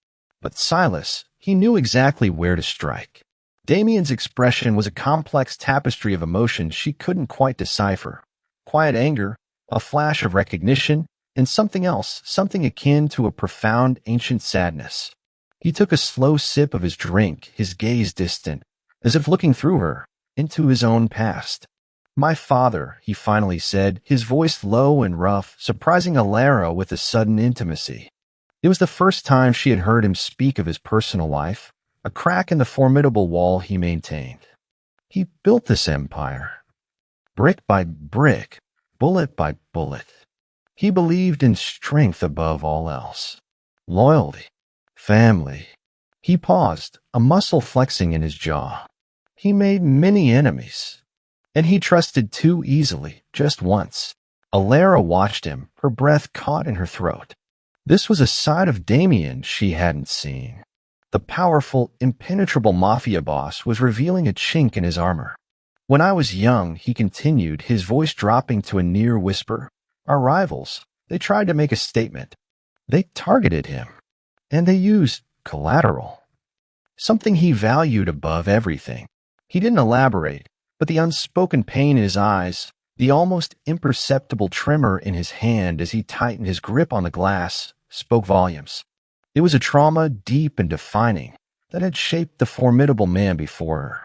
But Silas, he knew exactly where to strike. Damien's expression was a complex tapestry of emotions she couldn't quite decipher. Quiet anger, a flash of recognition, and something else, something akin to a profound ancient sadness. He took a slow sip of his drink, his gaze distant, as if looking through her, into his own past. "My father," he finally said, his voice low and rough, surprising Alara with a sudden intimacy. It was the first time she had heard him speak of his personal life, a crack in the formidable wall he maintained. "He built this empire, brick by brick, bullet by bullet. He believed in strength above all else. Loyalty, family." He paused, a muscle flexing in his jaw. "He made many enemies. And he trusted too easily, just once." Alara watched him, her breath caught in her throat. This was a side of Damien she hadn't seen. The powerful, impenetrable mafia boss was revealing a chink in his armor. "When I was young," he continued, his voice dropping to a near whisper, "our rivals, they tried to make a statement. They targeted him. And they used collateral. Something he valued above everything." He didn't elaborate, but the unspoken pain in his eyes, the almost imperceptible tremor in his hand as he tightened his grip on the glass, spoke volumes. It was a trauma deep and defining that had shaped the formidable man before her.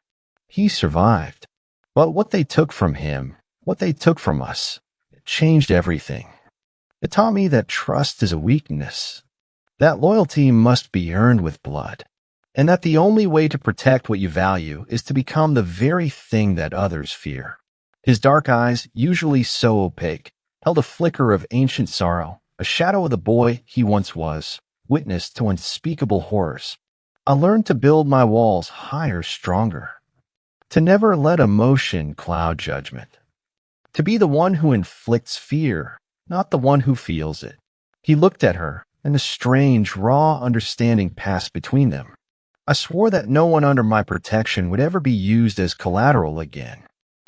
He survived. But what they took from him, what they took from us, it changed everything. It taught me that trust is a weakness, that loyalty must be earned with blood, and that the only way to protect what you value is to become the very thing that others fear. His dark eyes, usually so opaque, held a flicker of ancient sorrow, a shadow of the boy he once was, witness to unspeakable horrors. "I learned to build my walls higher, stronger, to never let emotion cloud judgment, to be the one who inflicts fear, not the one who feels it." He looked at her, and a strange, raw understanding passed between them. I swore that no one under my protection would ever be used as collateral again,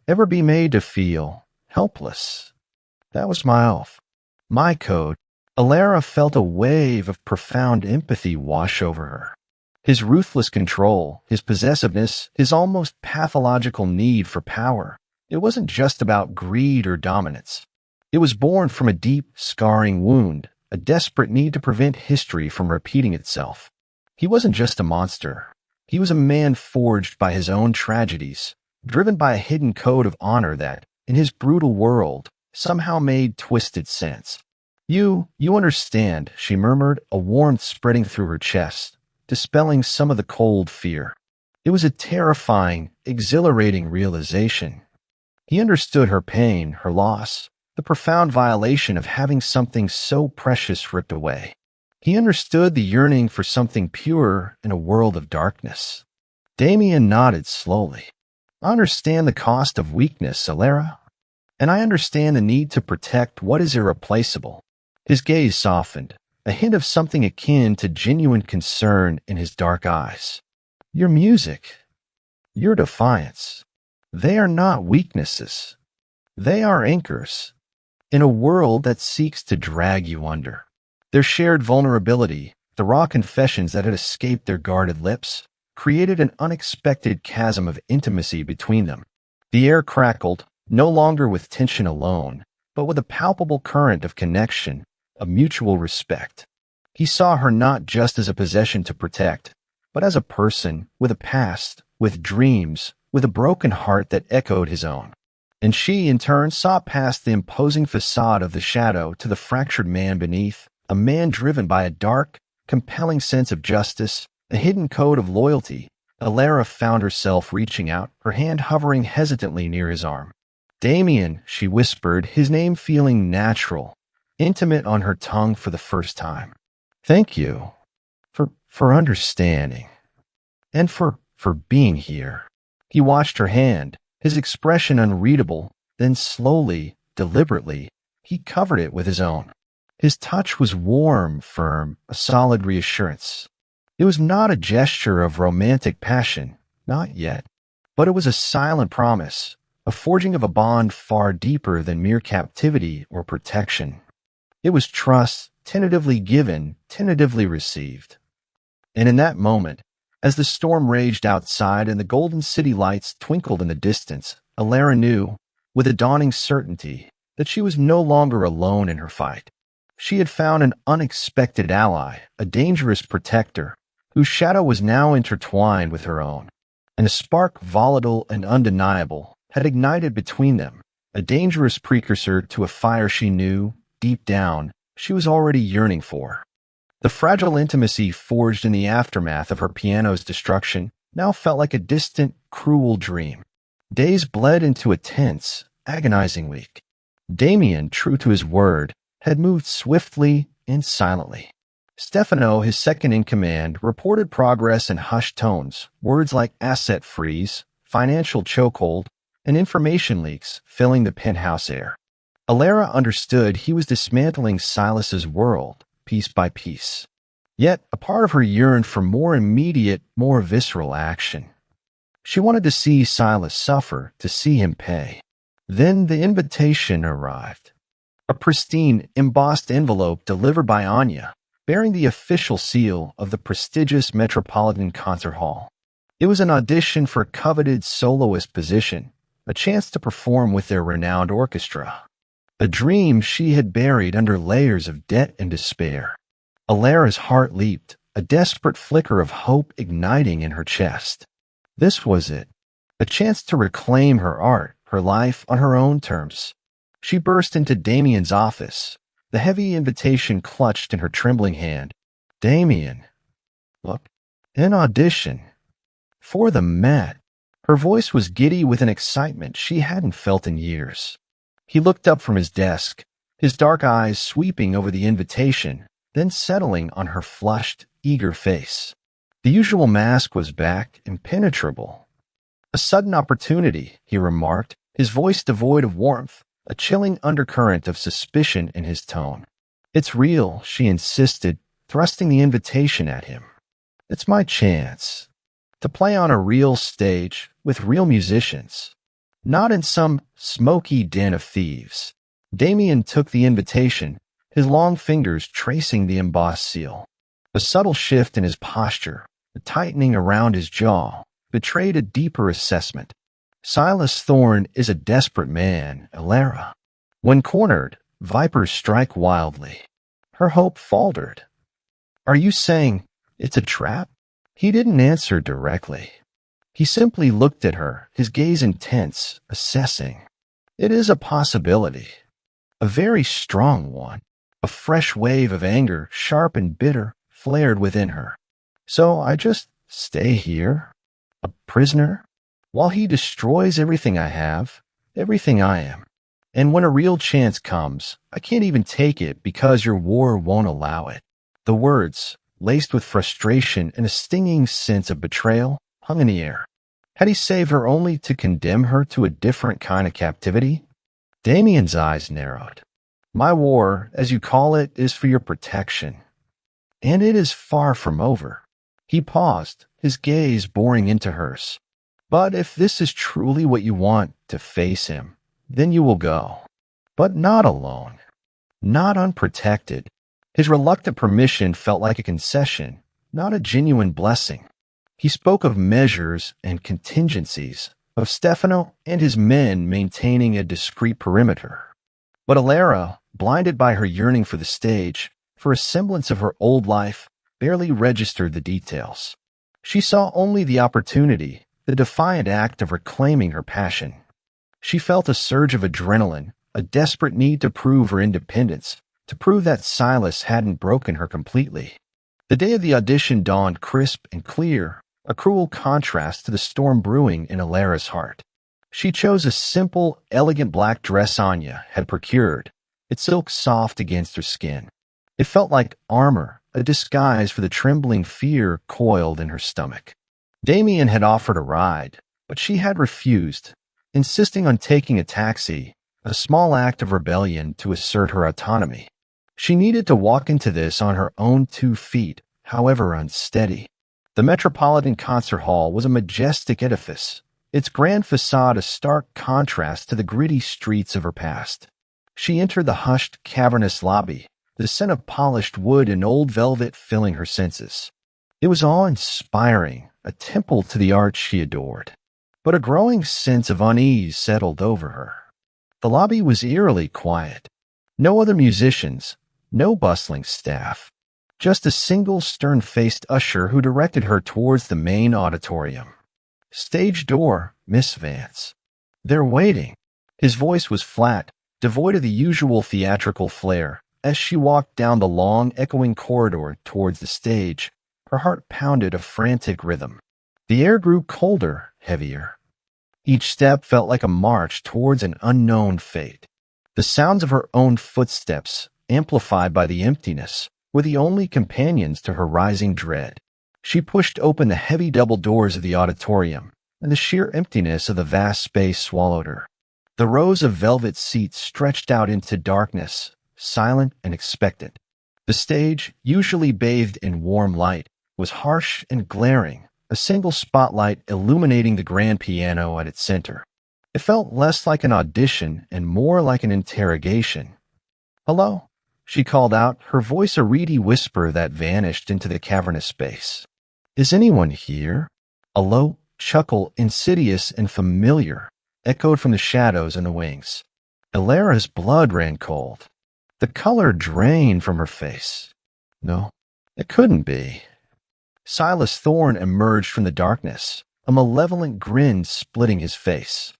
ever be made to feel helpless. That was my oath, my code. Alara felt a wave of profound empathy wash over her. His ruthless control, his possessiveness, his almost pathological need for power. It wasn't just about greed or dominance. It was born from a deep, scarring wound, a desperate need to prevent history from repeating itself. He wasn't just a monster. He was a man forged by his own tragedies, driven by a hidden code of honor that, in his brutal world, somehow made twisted sense. You understand, she murmured, a warmth spreading through her chest, dispelling some of the cold fear. It was a terrifying, exhilarating realization. He understood her pain, her loss, the profound violation of having something so precious ripped away. He understood the yearning for something pure in a world of darkness. Damien nodded slowly. I understand the cost of weakness, Alara, and I understand the need to protect what is irreplaceable. His gaze softened, a hint of something akin to genuine concern in his dark eyes. Your music, your defiance, they are not weaknesses. They are anchors in a world that seeks to drag you under. Their shared vulnerability, the raw confessions that had escaped their guarded lips, created an unexpected chasm of intimacy between them. The air crackled, no longer with tension alone, but with a palpable current of connection, of mutual respect. He saw her not just as a possession to protect, but as a person with a past, with dreams, with a broken heart that echoed his own. And she, in turn, saw past the imposing facade of the shadow to the fractured man beneath, a man driven by a dark, compelling sense of justice, a hidden code of loyalty. Alara found herself reaching out, her hand hovering hesitantly near his arm. Damien, she whispered, his name feeling natural, intimate on her tongue for the first time. Thank you for understanding and for being here. He watched her hand, his expression unreadable, then slowly, deliberately, he covered it with his own. His touch was warm, firm, a solid reassurance. It was not a gesture of romantic passion, not yet, but it was a silent promise, a forging of a bond far deeper than mere captivity or protection. It was trust, tentatively given, tentatively received. And in that moment, as the storm raged outside and the golden city lights twinkled in the distance, Alara knew, with a dawning certainty, that she was no longer alone in her fight. She had found an unexpected ally, a dangerous protector, whose shadow was now intertwined with her own. And a spark volatile and undeniable had ignited between them, a dangerous precursor to a fire she knew, deep down, she was already yearning for. The fragile intimacy forged in the aftermath of her piano's destruction now felt like a distant, cruel dream. Days bled into a tense, agonizing week. Damien, true to his word, had moved swiftly and silently. Stefano, his second-in-command, reported progress in hushed tones, words like asset freeze, financial chokehold, and information leaks filling the penthouse air. Alara understood he was dismantling Silas's world, piece by piece. Yet, a part of her yearned for more immediate, more visceral action. She wanted to see Silas suffer, to see him pay. Then the invitation arrived. A pristine, embossed envelope delivered by Anya, bearing the official seal of the prestigious Metropolitan Concert Hall. It was an audition for a coveted soloist position, a chance to perform with their renowned orchestra. A dream she had buried under layers of debt and despair. Alara's heart leaped, a desperate flicker of hope igniting in her chest. This was it, a chance to reclaim her art, her life on her own terms. She burst into Damien's office, the heavy invitation clutched in her trembling hand. Damien, look, an audition. For the Met. Her voice was giddy with an excitement she hadn't felt in years. He looked up from his desk, his dark eyes sweeping over the invitation, then settling on her flushed, eager face. The usual mask was back, impenetrable. A sudden opportunity, he remarked, his voice devoid of warmth, a chilling undercurrent of suspicion in his tone. It's real, she insisted, thrusting the invitation at him. It's my chance to play on a real stage with real musicians, not in some smoky den of thieves. Damien took the invitation, his long fingers tracing the embossed seal. A subtle shift in his posture, the tightening around his jaw, betrayed a deeper assessment. Silas Thorne is a desperate man, Elara. When cornered, vipers strike wildly. Her hope faltered. Are you saying it's a trap? He didn't answer directly. He simply looked at her, his gaze intense, assessing. It is a possibility. A very strong one. A fresh wave of anger, sharp and bitter, flared within her. So I just stay here? A prisoner? While he destroys everything I have, everything I am. And when a real chance comes, I can't even take it because your war won't allow it. The words, laced with frustration and a stinging sense of betrayal, hung in the air. Had he saved her only to condemn her to a different kind of captivity? Damien's eyes narrowed. My war, as you call it, is for your protection. And it is far from over. He paused, his gaze boring into hers. But if this is truly what you want, to face him, then you will go. But not alone. Not unprotected. His reluctant permission felt like a concession, not a genuine blessing. He spoke of measures and contingencies, of Stefano and his men maintaining a discreet perimeter. But Elara, blinded by her yearning for the stage, for a semblance of her old life, barely registered the details. She saw only the opportunity, the defiant act of reclaiming her passion. She felt a surge of adrenaline, a desperate need to prove her independence, to prove that Silas hadn't broken her completely. The day of the audition dawned crisp and clear, a cruel contrast to the storm brewing in Elara's heart. She chose a simple, elegant black dress Anya had procured, its silk soft against her skin. It felt like armor, a disguise for the trembling fear coiled in her stomach. Damien had offered a ride, but she had refused, insisting on taking a taxi, a small act of rebellion to assert her autonomy. She needed to walk into this on her own 2 feet, however unsteady. The Metropolitan Concert Hall was a majestic edifice, its grand facade a stark contrast to the gritty streets of her past. She entered the hushed, cavernous lobby, the scent of polished wood and old velvet filling her senses. It was awe-inspiring, a temple to the art she adored. But a growing sense of unease settled over her. The lobby was eerily quiet. No other musicians, no bustling staff. Just a single stern-faced usher who directed her towards the main auditorium. Stage door, Miss Vance. They're waiting. His voice was flat, devoid of the usual theatrical flair. As she walked down the long, echoing corridor towards the stage, her heart pounded a frantic rhythm. The air grew colder, heavier. Each step felt like a march towards an unknown fate. The sounds of her own footsteps, amplified by the emptiness, were the only companions to her rising dread. She pushed open the heavy double doors of the auditorium, and the sheer emptiness of the vast space swallowed her. The rows of velvet seats stretched out into darkness, silent and expectant. The stage, usually bathed in warm light, was harsh and glaring, a single spotlight illuminating the grand piano at its center. It felt less like an audition and more like an interrogation. "Hello?" she called out, her voice a reedy whisper that vanished into the cavernous space. "Is anyone here?" A low chuckle, insidious and familiar, echoed from the shadows in the wings. Elara's blood ran cold. The color drained from her face. No, it couldn't be. Silas Thorne emerged from the darkness, a malevolent grin splitting his face.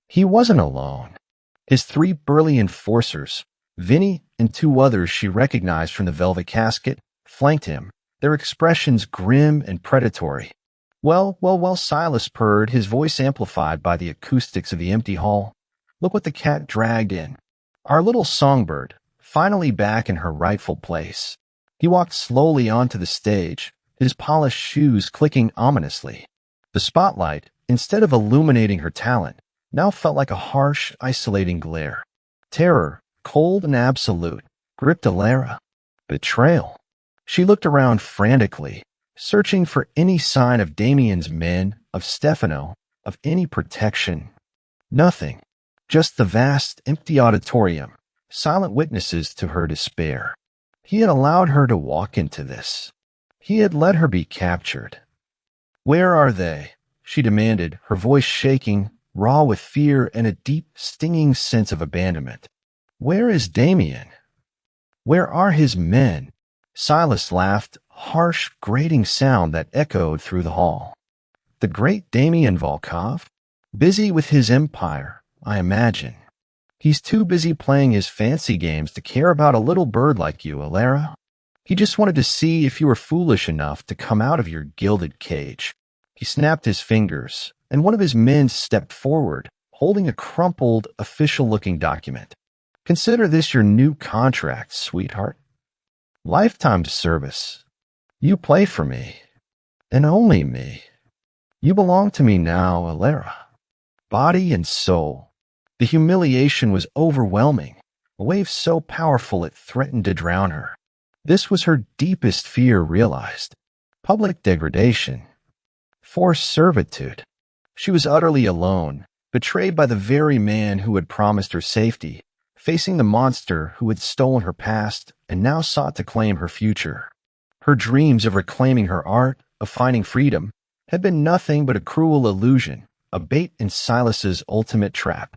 He wasn't alone. His 3 burly enforcers, Vinny and 2 others she recognized from the velvet casket, flanked him, their expressions grim and predatory. Well, Silas purred, his voice amplified by the acoustics of the empty hall. Look what the cat dragged in. Our little songbird, finally back in her rightful place. He walked slowly onto the stage, his polished shoes clicking ominously. The spotlight, instead of illuminating her talent, now felt like a harsh, isolating glare. Terror, cold and absolute, gripped Elara. Betrayal. She looked around frantically, searching for any sign of Damien's men, of Stefano, of any protection. Nothing. Just the vast, empty auditorium, silent witnesses to her despair. He had allowed her to walk into this. He had let her be captured. "Where are they?" she demanded, her voice shaking, raw with fear and a deep, stinging sense of abandonment. "Where is Damien? Where are his men?" Silas laughed, a harsh, grating sound that echoed through the hall. "The great Damien Volkov? Busy with his empire, I imagine. He's too busy playing his fancy games to care about a little bird like you, Alara. He just wanted to see if you were foolish enough to come out of your gilded cage." He snapped his fingers, and one of his men stepped forward, holding a crumpled, official-looking document. "Consider this your new contract, sweetheart. Lifetime service. You play for me, and only me. You belong to me now, Alara. Body and soul." The humiliation was overwhelming, a wave so powerful it threatened to drown her. This was her deepest fear realized. Public degradation. Forced servitude. She was utterly alone, betrayed by the very man who had promised her safety, facing the monster who had stolen her past and now sought to claim her future. Her dreams of reclaiming her art, of finding freedom, had been nothing but a cruel illusion, a bait in Silas's ultimate trap.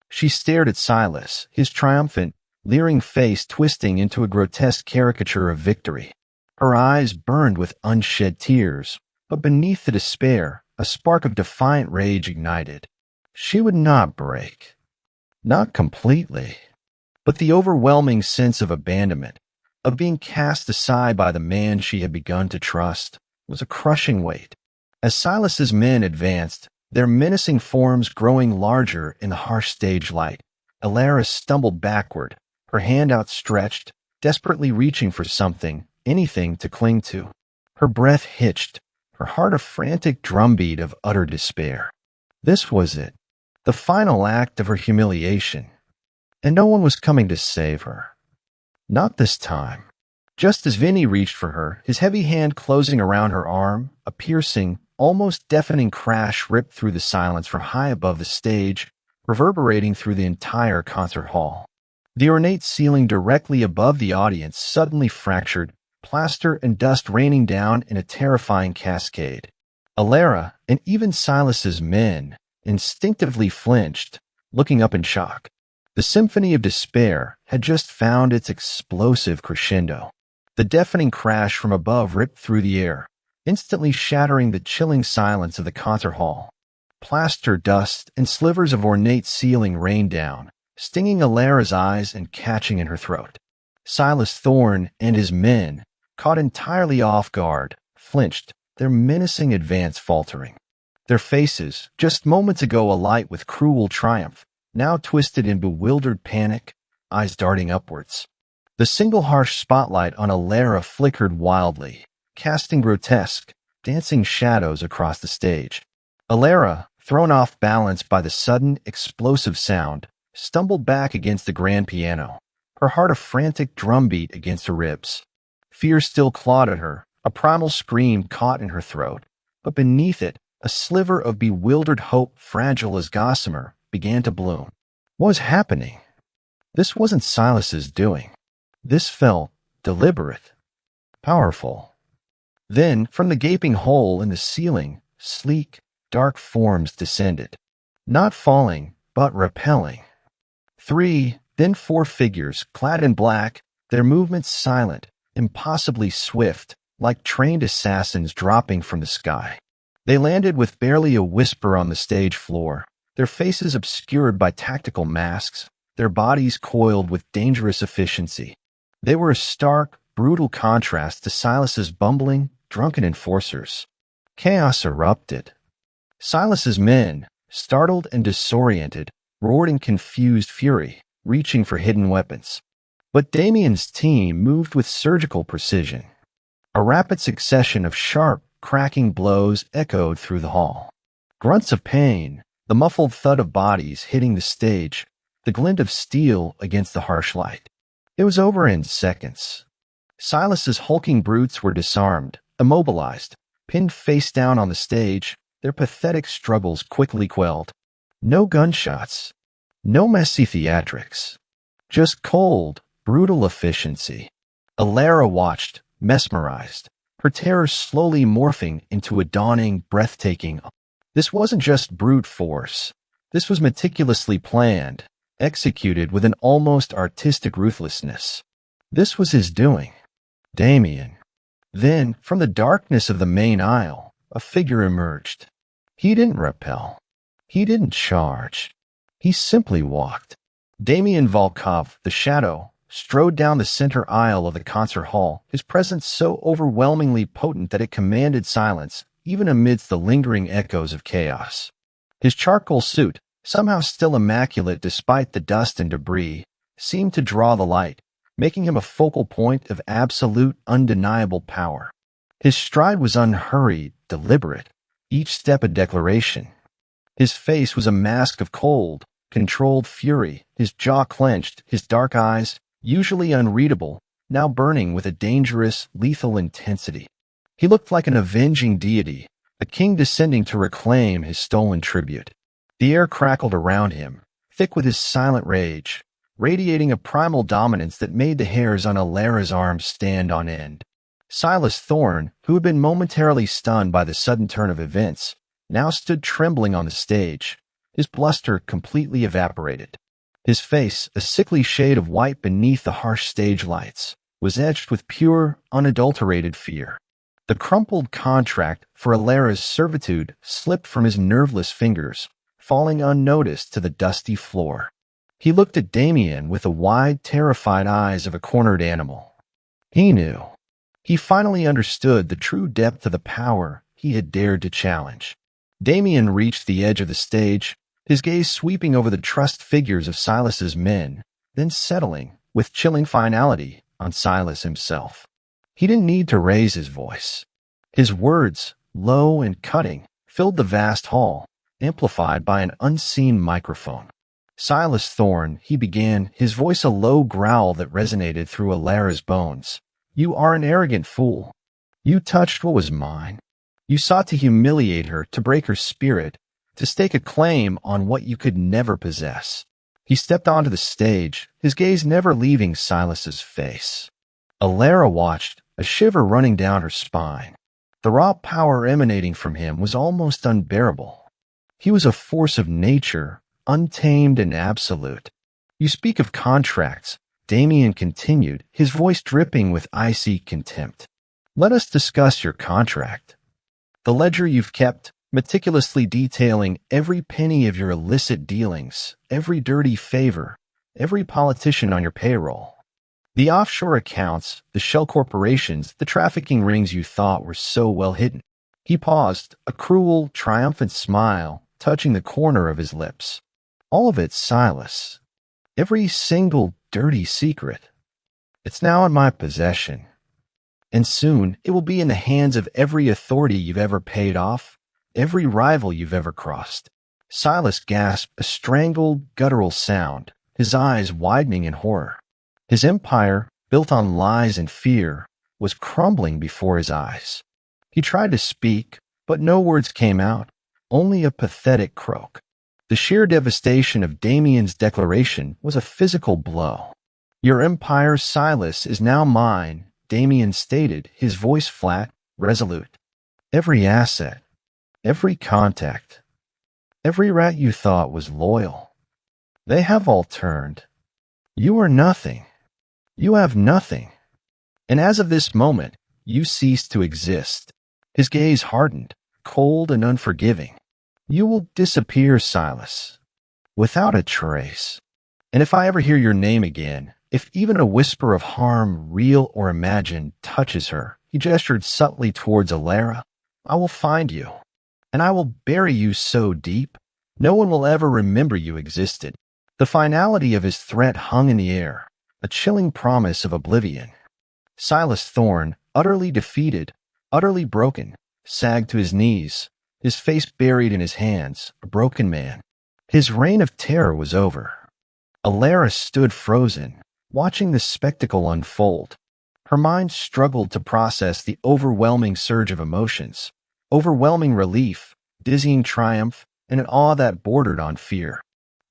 She stared at Silas, his triumphant, leering face twisting into a grotesque caricature of victory. Her eyes burned with unshed tears, but beneath the despair, a spark of defiant rage ignited. She would not break. Not completely. But the overwhelming sense of abandonment, of being cast aside by the man she had begun to trust, was a crushing weight. As Silas's men advanced, their menacing forms growing larger in the harsh stage light, Alara stumbled backward, her hand outstretched, desperately reaching for something, anything to cling to. Her breath hitched, her heart a frantic drumbeat of utter despair. This was it, the final act of her humiliation. And no one was coming to save her. Not this time. Just as Vinny reached for her, his heavy hand closing around her arm, a piercing, almost deafening crash ripped through the silence from high above the stage, reverberating through the entire concert hall. The ornate ceiling directly above the audience suddenly fractured, plaster and dust raining down in a terrifying cascade. Alara, and even Silas's men, instinctively flinched, looking up in shock. The symphony of despair had just found its explosive crescendo. The deafening crash from above ripped through the air, instantly shattering the chilling silence of the concert hall. Plaster dust and slivers of ornate ceiling rained down, stinging Alara's eyes and catching in her throat. Silas Thorne and his men, caught entirely off guard, flinched, their menacing advance faltering. Their faces, just moments ago alight with cruel triumph, now twisted in bewildered panic, eyes darting upwards. The single harsh spotlight on Alara flickered wildly, casting grotesque, dancing shadows across the stage. Alara, thrown off balance by the sudden, explosive sound, stumbled back against the grand piano, her heart a frantic drumbeat against her ribs. Fear still clawed at her, a primal scream caught in her throat, but beneath it, a sliver of bewildered hope fragile as gossamer began to bloom. What was happening? This wasn't Silas's doing. This felt deliberate, powerful. Then, from the gaping hole in the ceiling, sleek, dark forms descended, not falling, but repelling. 3, then 4 figures, clad in black, their movements silent, impossibly swift, like trained assassins dropping from the sky. They landed with barely a whisper on the stage floor, their faces obscured by tactical masks, their bodies coiled with dangerous efficiency. They were a stark, brutal contrast to Silas's bumbling, drunken enforcers. Chaos erupted. Silas's men, startled and disoriented, roared in confused fury, reaching for hidden weapons. But Damien's team moved with surgical precision. A rapid succession of sharp, cracking blows echoed through the hall. Grunts of pain, the muffled thud of bodies hitting the stage, the glint of steel against the harsh light. It was over in seconds. Silas's hulking brutes were disarmed, immobilized, pinned face down on the stage, their pathetic struggles quickly quelled. No gunshots, no messy theatrics, just cold, brutal efficiency. Alara watched, mesmerized, her terror slowly morphing into a dawning, breathtaking. This wasn't just brute force. This was meticulously planned, executed with an almost artistic ruthlessness. This was his doing. Damien. Then, from the darkness of the main aisle, a figure emerged. He didn't repel. He didn't charge. He simply walked. Damien Volkov, the Shadow, strode down the center aisle of the concert hall, his presence so overwhelmingly potent that it commanded silence, even amidst the lingering echoes of chaos. His charcoal suit, somehow still immaculate despite the dust and debris, seemed to draw the light, making him a focal point of absolute, undeniable power. His stride was unhurried, deliberate, each step a declaration. His face was a mask of cold, controlled fury, his jaw clenched, his dark eyes, usually unreadable, now burning with a dangerous, lethal intensity. He looked like an avenging deity, a king descending to reclaim his stolen tribute. The air crackled around him, thick with his silent rage, radiating a primal dominance that made the hairs on Alara's arms stand on end. Silas Thorne, who had been momentarily stunned by the sudden turn of events, now stood trembling on the stage, his bluster completely evaporated. His face, a sickly shade of white beneath the harsh stage lights, was etched with pure, unadulterated fear. The crumpled contract for Alara's servitude slipped from his nerveless fingers, falling unnoticed to the dusty floor. He looked at Damien with the wide, terrified eyes of a cornered animal. He knew. He finally understood the true depth of the power he had dared to challenge. Damien reached the edge of the stage, his gaze sweeping over the trussed figures of Silas's men, then settling, with chilling finality, on Silas himself. He didn't need to raise his voice. His words, low and cutting, filled the vast hall, amplified by an unseen microphone. Silas Thorne, he began, his voice a low growl that resonated through Alara's bones. You are an arrogant fool. You touched what was mine. You sought to humiliate her, to break her spirit, to stake a claim on what you could never possess. He stepped onto the stage, his gaze never leaving Silas's face. Alara watched, a shiver running down her spine. The raw power emanating from him was almost unbearable. He was a force of nature, untamed and absolute. You speak of contracts, Damien continued, his voice dripping with icy contempt. Let us discuss your contract. The ledger you've kept, meticulously detailing every penny of your illicit dealings, every dirty favor, every politician on your payroll. The offshore accounts, the shell corporations, the trafficking rings you thought were so well hidden. He paused, a cruel, triumphant smile touching the corner of his lips. All of it, Silas. Every single dirty secret. It's now in my possession. And soon it will be in the hands of every authority you've ever paid off, every rival you've ever crossed. Silas gasped, a strangled, guttural sound, his eyes widening in horror. His empire, built on lies and fear, was crumbling before his eyes. He tried to speak, but no words came out, only a pathetic croak. The sheer devastation of Damien's declaration was a physical blow. Your empire, Silas, is now mine, Damien stated, his voice flat, resolute. Every asset, every contact, every rat you thought was loyal, they have all turned. You are nothing. You have nothing. And as of this moment, you cease to exist. His gaze hardened, cold and unforgiving. You will disappear, Silas, without a trace. And if I ever hear your name again, if even a whisper of harm, real or imagined, touches her, he gestured subtly towards Alara, I will find you, and I will bury you so deep, no one will ever remember you existed. The finality of his threat hung in the air, a chilling promise of oblivion. Silas Thorne, utterly defeated, utterly broken, sagged to his knees, his face buried in his hands, a broken man. His reign of terror was over. Alara stood frozen, watching the spectacle unfold. Her mind struggled to process the overwhelming surge of emotions, overwhelming relief, dizzying triumph, and an awe that bordered on fear.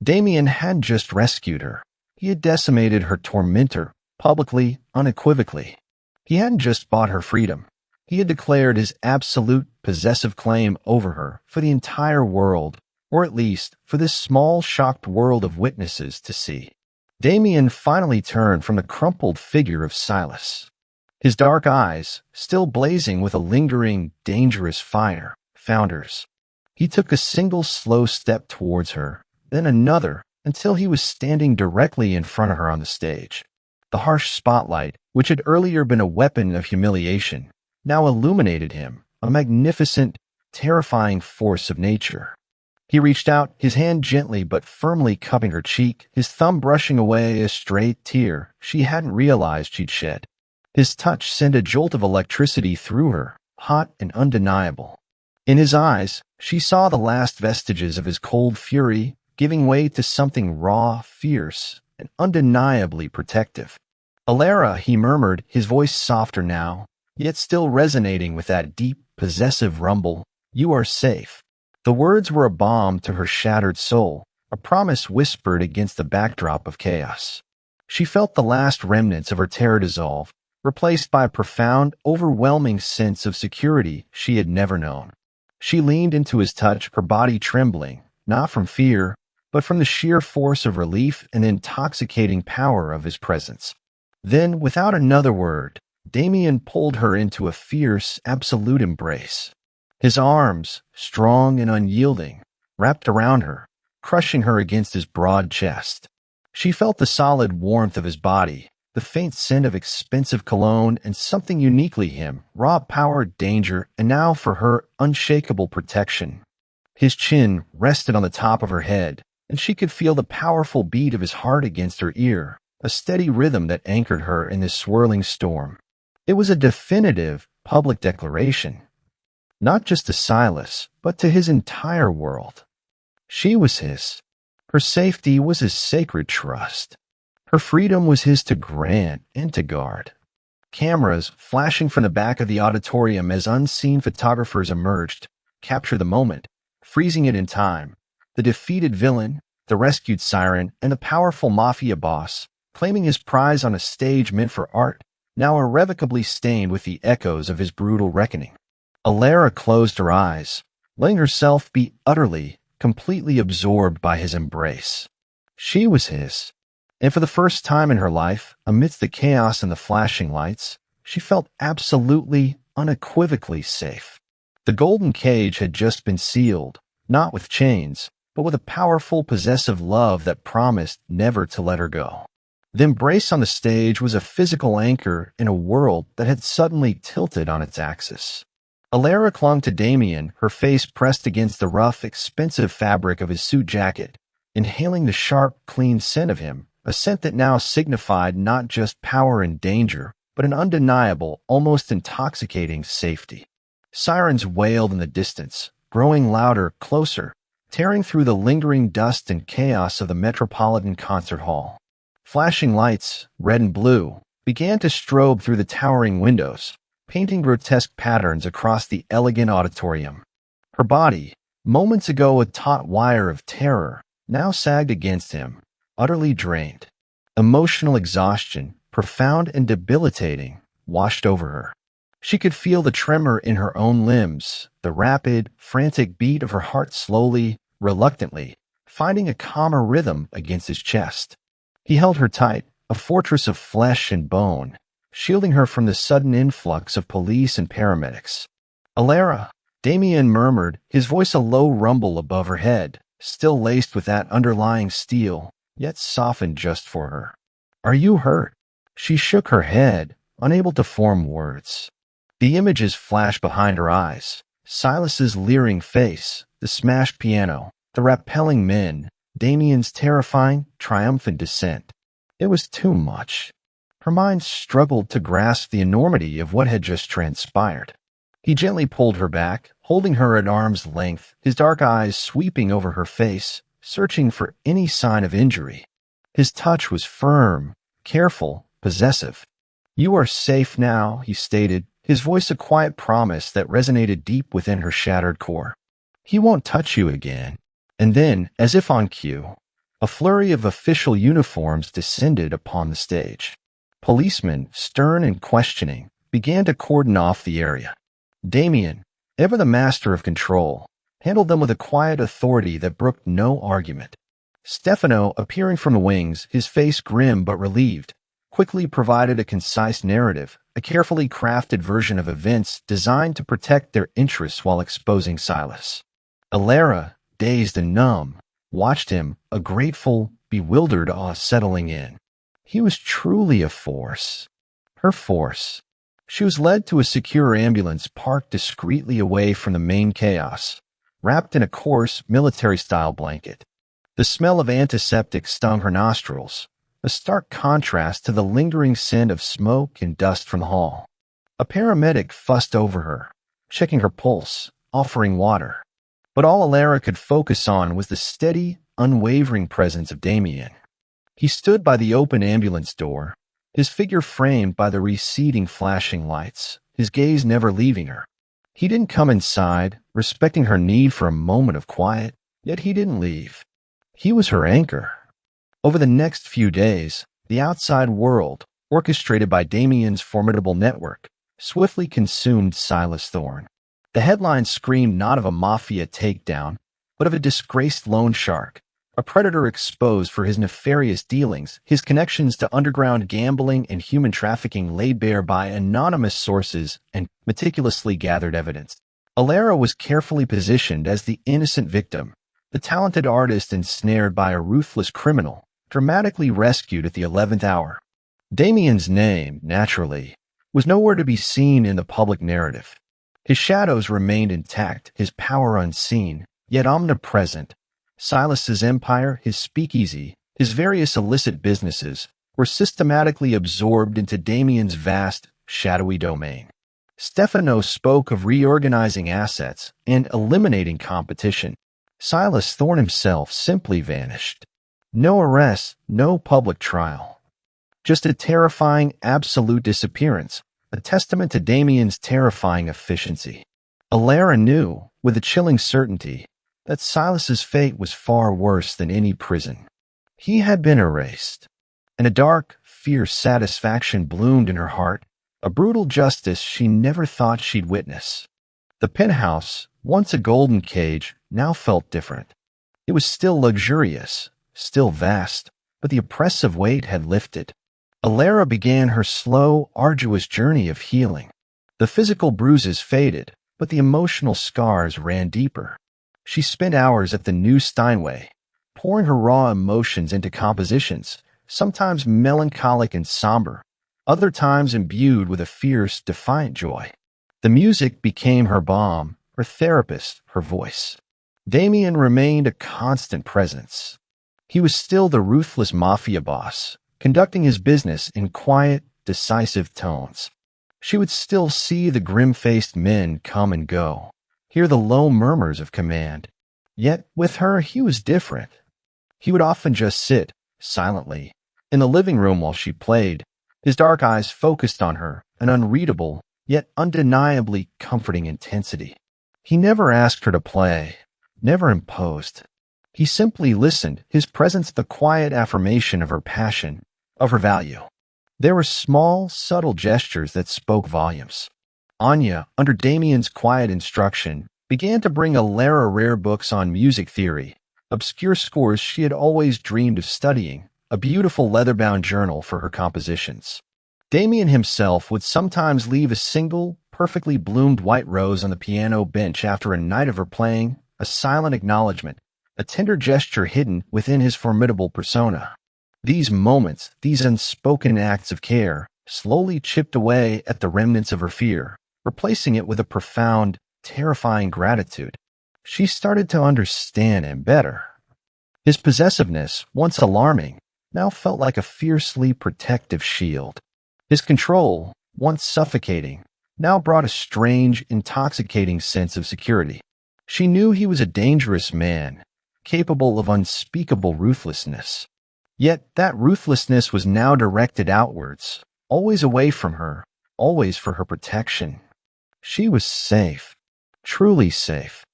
Damien hadn't just rescued her. He had decimated her tormentor, publicly, unequivocally. He hadn't just bought her freedom. He had declared his absolute possessive claim over her for the entire world, or at least for this small, shocked world of witnesses to see. Damien finally turned from the crumpled figure of Silas. His dark eyes, still blazing with a lingering, dangerous fire, found hers. He took a single slow step towards her, then another, until he was standing directly in front of her on the stage. The harsh spotlight, which had earlier been a weapon of humiliation, now illuminated him, a magnificent, terrifying force of nature. He reached out, his hand gently but firmly cupping her cheek, his thumb brushing away a stray tear she hadn't realized she'd shed. His touch sent a jolt of electricity through her, hot and undeniable. In his eyes, she saw the last vestiges of his cold fury, giving way to something raw, fierce, and undeniably protective. "Alara," he murmured, his voice softer now, yet still resonating with that deep, possessive rumble, "you are safe." The words were a balm to her shattered soul, a promise whispered against the backdrop of chaos. She felt the last remnants of her terror dissolve, replaced by a profound, overwhelming sense of security she had never known. She leaned into his touch, her body trembling, not from fear, but from the sheer force of relief and intoxicating power of his presence. Then, without another word, Damien pulled her into a fierce, absolute embrace. His arms, strong and unyielding, wrapped around her, crushing her against his broad chest. She felt the solid warmth of his body, the faint scent of expensive cologne, and something uniquely him, raw power, danger, and now for her, unshakable protection. His chin rested on the top of her head, and she could feel the powerful beat of his heart against her ear, a steady rhythm that anchored her in this swirling storm. It was a definitive, public declaration. Not just to Silas, but to his entire world. She was his. Her safety was his sacred trust. Her freedom was his to grant and to guard. Cameras, flashing from the back of the auditorium as unseen photographers emerged, captured the moment, freezing it in time. The defeated villain, the rescued siren, and the powerful mafia boss, claiming his prize on a stage meant for art, now irrevocably stained with the echoes of his brutal reckoning. Alara closed her eyes, letting herself be utterly, completely absorbed by his embrace. She was his, and for the first time in her life, amidst the chaos and the flashing lights, she felt absolutely, unequivocally safe. The golden cage had just been sealed, not with chains, but with a powerful, possessive love that promised never to let her go. The embrace on the stage was a physical anchor in a world that had suddenly tilted on its axis. Alara clung to Damien, her face pressed against the rough, expensive fabric of his suit jacket, inhaling the sharp, clean scent of him, a scent that now signified not just power and danger, but an undeniable, almost intoxicating safety. Sirens wailed in the distance, growing louder, closer, tearing through the lingering dust and chaos of the Metropolitan Concert Hall. Flashing lights, red and blue, began to strobe through the towering windows, painting grotesque patterns across the elegant auditorium. Her body, moments ago a taut wire of terror, now sagged against him, utterly drained. Emotional exhaustion, profound and debilitating, washed over her. She could feel the tremor in her own limbs, the rapid, frantic beat of her heart slowly, reluctantly, finding a calmer rhythm against his chest. He held her tight, a fortress of flesh and bone, shielding her from the sudden influx of police and paramedics. "Alara," Damien murmured, his voice a low rumble above her head, still laced with that underlying steel, yet softened just for her. "Are you hurt?" She shook her head, unable to form words. The images flashed behind her eyes. Silas's leering face, the smashed piano, the rappelling men, Damien's terrifying, triumphant descent. It was too much. Her mind struggled to grasp the enormity of what had just transpired. He gently pulled her back, holding her at arm's length, his dark eyes sweeping over her face, searching for any sign of injury. His touch was firm, careful, possessive. "You are safe now," he stated, his voice a quiet promise that resonated deep within her shattered core. "He won't touch you again." And then, as if on cue, a flurry of official uniforms descended upon the stage. Policemen, stern and questioning, began to cordon off the area. Damien, ever the master of control, handled them with a quiet authority that brooked no argument. Stefano, appearing from the wings, his face grim but relieved, quickly provided a concise narrative, a carefully crafted version of events designed to protect their interests while exposing Silas. Alara, dazed and numb, watched him, a grateful, bewildered awe settling in. He was truly a force. Her force. She was led to a secure ambulance parked discreetly away from the main chaos, wrapped in a coarse, military-style blanket. The smell of antiseptic stung her nostrils, a stark contrast to the lingering scent of smoke and dust from the hall. A paramedic fussed over her, checking her pulse, offering water. But all Alara could focus on was the steady, unwavering presence of Damien. He stood by the open ambulance door, his figure framed by the receding flashing lights, his gaze never leaving her. He didn't come inside, respecting her need for a moment of quiet, yet he didn't leave. He was her anchor. Over the next few days, the outside world, orchestrated by Damien's formidable network, swiftly consumed Silas Thorne. The headlines screamed not of a mafia takedown, but of a disgraced loan shark, a predator exposed for his nefarious dealings, his connections to underground gambling and human trafficking laid bare by anonymous sources and meticulously gathered evidence. Alara was carefully positioned as the innocent victim, the talented artist ensnared by a ruthless criminal, dramatically rescued at the 11th hour. Damien's name, naturally, was nowhere to be seen in the public narrative. His shadows remained intact, his power unseen, yet omnipresent. Silas's empire, his speakeasy, his various illicit businesses were systematically absorbed into Damien's vast, shadowy domain. Stefano spoke of reorganizing assets and eliminating competition. Silas Thorne himself simply vanished. No arrest, no public trial. Just a terrifying, absolute disappearance, a testament to Damien's terrifying efficiency. Alara knew, with a chilling certainty, that Silas's fate was far worse than any prison. He had been erased, and a dark, fierce satisfaction bloomed in her heart, a brutal justice she never thought she'd witness. The penthouse, once a golden cage, now felt different. It was still luxurious, still vast, but the oppressive weight had lifted. Alara began her slow, arduous journey of healing. The physical bruises faded, but the emotional scars ran deeper. She spent hours at the new Steinway, pouring her raw emotions into compositions, sometimes melancholic and somber, other times imbued with a fierce, defiant joy. The music became her balm, her therapist, her voice. Damien remained a constant presence. He was still the ruthless mafia boss, conducting his business in quiet, decisive tones. She would still see the grim-faced men come and go, hear the low murmurs of command. Yet, with her, he was different. He would often just sit, silently, in the living room while she played, his dark eyes focused on her, an unreadable, yet undeniably comforting intensity. He never asked her to play, never imposed. He simply listened, his presence the quiet affirmation of her passion, of her value. There were small, subtle gestures that spoke volumes. Anya, under Damien's quiet instruction, began to bring Alara rare books on music theory, obscure scores she had always dreamed of studying, a beautiful leather-bound journal for her compositions. Damien himself would sometimes leave a single, perfectly bloomed white rose on the piano bench after a night of her playing, a silent acknowledgement, a tender gesture hidden within his formidable persona. These moments, these unspoken acts of care, slowly chipped away at the remnants of her fear, replacing it with a profound, terrifying gratitude. She started to understand him better. His possessiveness, once alarming, now felt like a fiercely protective shield. His control, once suffocating, now brought a strange, intoxicating sense of security. She knew he was a dangerous man, capable of unspeakable ruthlessness. Yet that ruthlessness was now directed outwards, always away from her, always for her protection. She was safe, truly safe.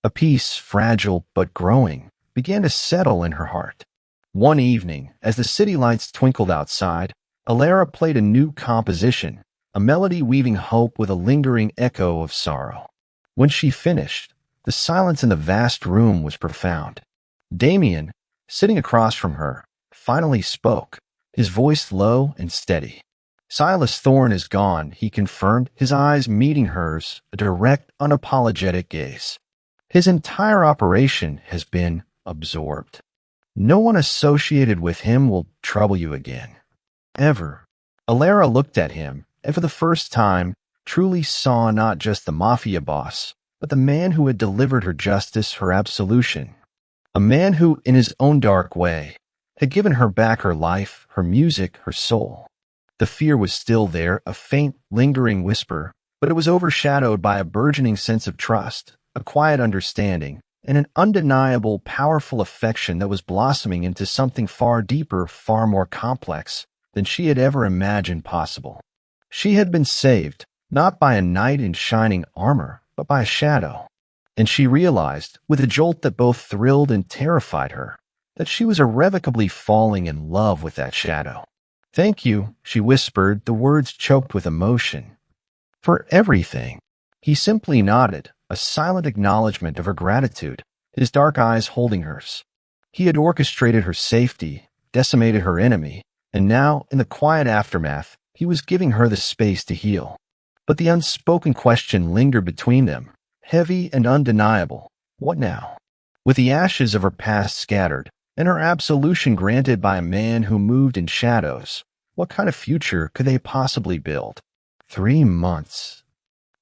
A peace, fragile but growing, began to settle in her heart. One evening, as the city lights twinkled outside, Alara played a new composition, a melody weaving hope with a lingering echo of sorrow. When she finished, the silence in the vast room was profound. Damien, sitting across from her, finally spoke, his voice low and steady. Silas Thorne is gone, he confirmed, his eyes meeting hers, a direct, unapologetic gaze. His entire operation has been absorbed. No one associated with him will trouble you again. Ever. Alara looked at him, and for the first time, truly saw not just the mafia boss, but the man who had delivered her justice, her absolution. A man who, in his own dark way, had given her back her life, her music, her soul. The fear was still there, a faint, lingering whisper, but it was overshadowed by a burgeoning sense of trust, a quiet understanding, and an undeniable, powerful affection that was blossoming into something far deeper, far more complex than she had ever imagined possible. She had been saved, not by a knight in shining armor, but by a shadow. And she realized, with a jolt that both thrilled and terrified her, that she was irrevocably falling in love with that shadow. "Thank you," she whispered, the words choked with emotion. "For everything." He simply nodded, a silent acknowledgement of her gratitude, his dark eyes holding hers. He had orchestrated her safety, decimated her enemy, and now, in the quiet aftermath, he was giving her the space to heal. But the unspoken question lingered between them, heavy and undeniable. What now? With the ashes of her past scattered, and her absolution granted by a man who moved in shadows, what kind of future could they possibly build? 3 months.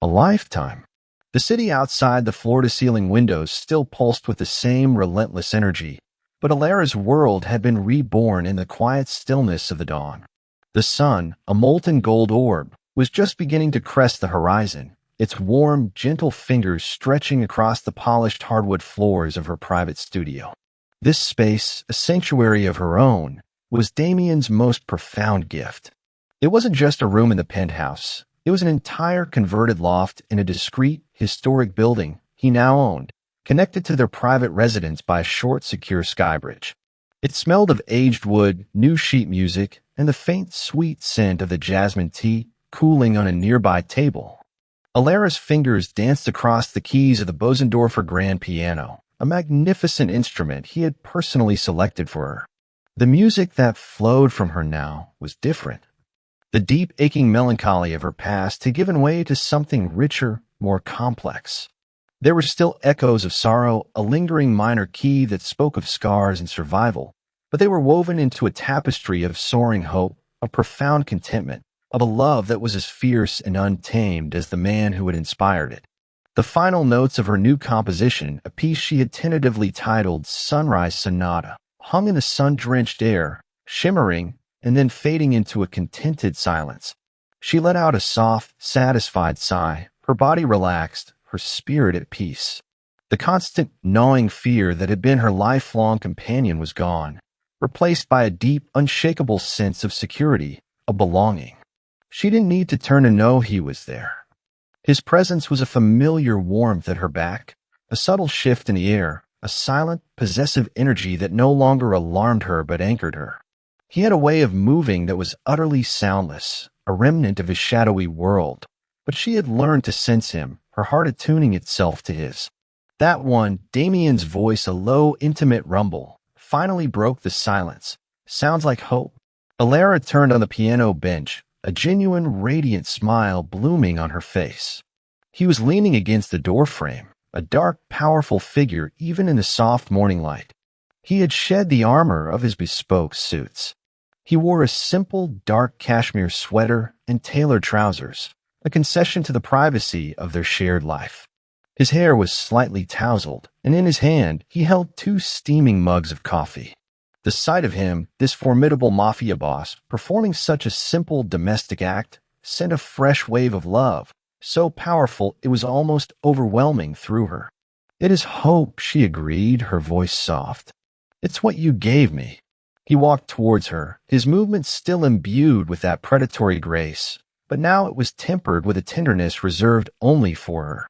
A lifetime. The city outside the floor-to-ceiling windows still pulsed with the same relentless energy, but Alara's world had been reborn in the quiet stillness of the dawn. The sun, a molten gold orb, was just beginning to crest the horizon, its warm, gentle fingers stretching across the polished hardwood floors of her private studio. This space, a sanctuary of her own, was Damien's most profound gift. It wasn't just a room in the penthouse. It was an entire converted loft in a discreet, historic building he now owned, connected to their private residence by a short, secure skybridge. It smelled of aged wood, new sheet music, and the faint, sweet scent of the jasmine tea cooling on a nearby table. Alara's fingers danced across the keys of the Bosendorfer grand piano, a magnificent instrument he had personally selected for her. The music that flowed from her now was different. The deep, aching melancholy of her past had given way to something richer, more complex. There were still echoes of sorrow, a lingering minor key that spoke of scars and survival, but they were woven into a tapestry of soaring hope, of profound contentment, of a love that was as fierce and untamed as the man who had inspired it. The final notes of her new composition, a piece she had tentatively titled Sunrise Sonata, hung in the sun-drenched air, shimmering and then fading into a contented silence. She let out a soft, satisfied sigh, her body relaxed, her spirit at peace. The constant, gnawing fear that had been her lifelong companion was gone, replaced by a deep, unshakable sense of security, of belonging. She didn't need to turn to know he was there. His presence was a familiar warmth at her back, a subtle shift in the air, a silent, possessive energy that no longer alarmed her but anchored her. He had a way of moving that was utterly soundless, a remnant of his shadowy world, but she had learned to sense him, her heart attuning itself to his. That one, Damien's voice, a low, intimate rumble, finally broke the silence. Sounds like hope. Alara turned on the piano bench, a genuine, radiant smile blooming on her face. He was leaning against the doorframe, a dark, powerful figure even in the soft morning light. He had shed the armor of his bespoke suits. He wore a simple, dark cashmere sweater and tailored trousers, a concession to the privacy of their shared life. His hair was slightly tousled, and in his hand he held 2 steaming mugs of coffee. The sight of him, this formidable mafia boss, performing such a simple domestic act, sent a fresh wave of love, so powerful it was almost overwhelming through her. "It is hope," she agreed, her voice soft. "It's what you gave me." He walked towards her, his movements still imbued with that predatory grace, but now it was tempered with a tenderness reserved only for her.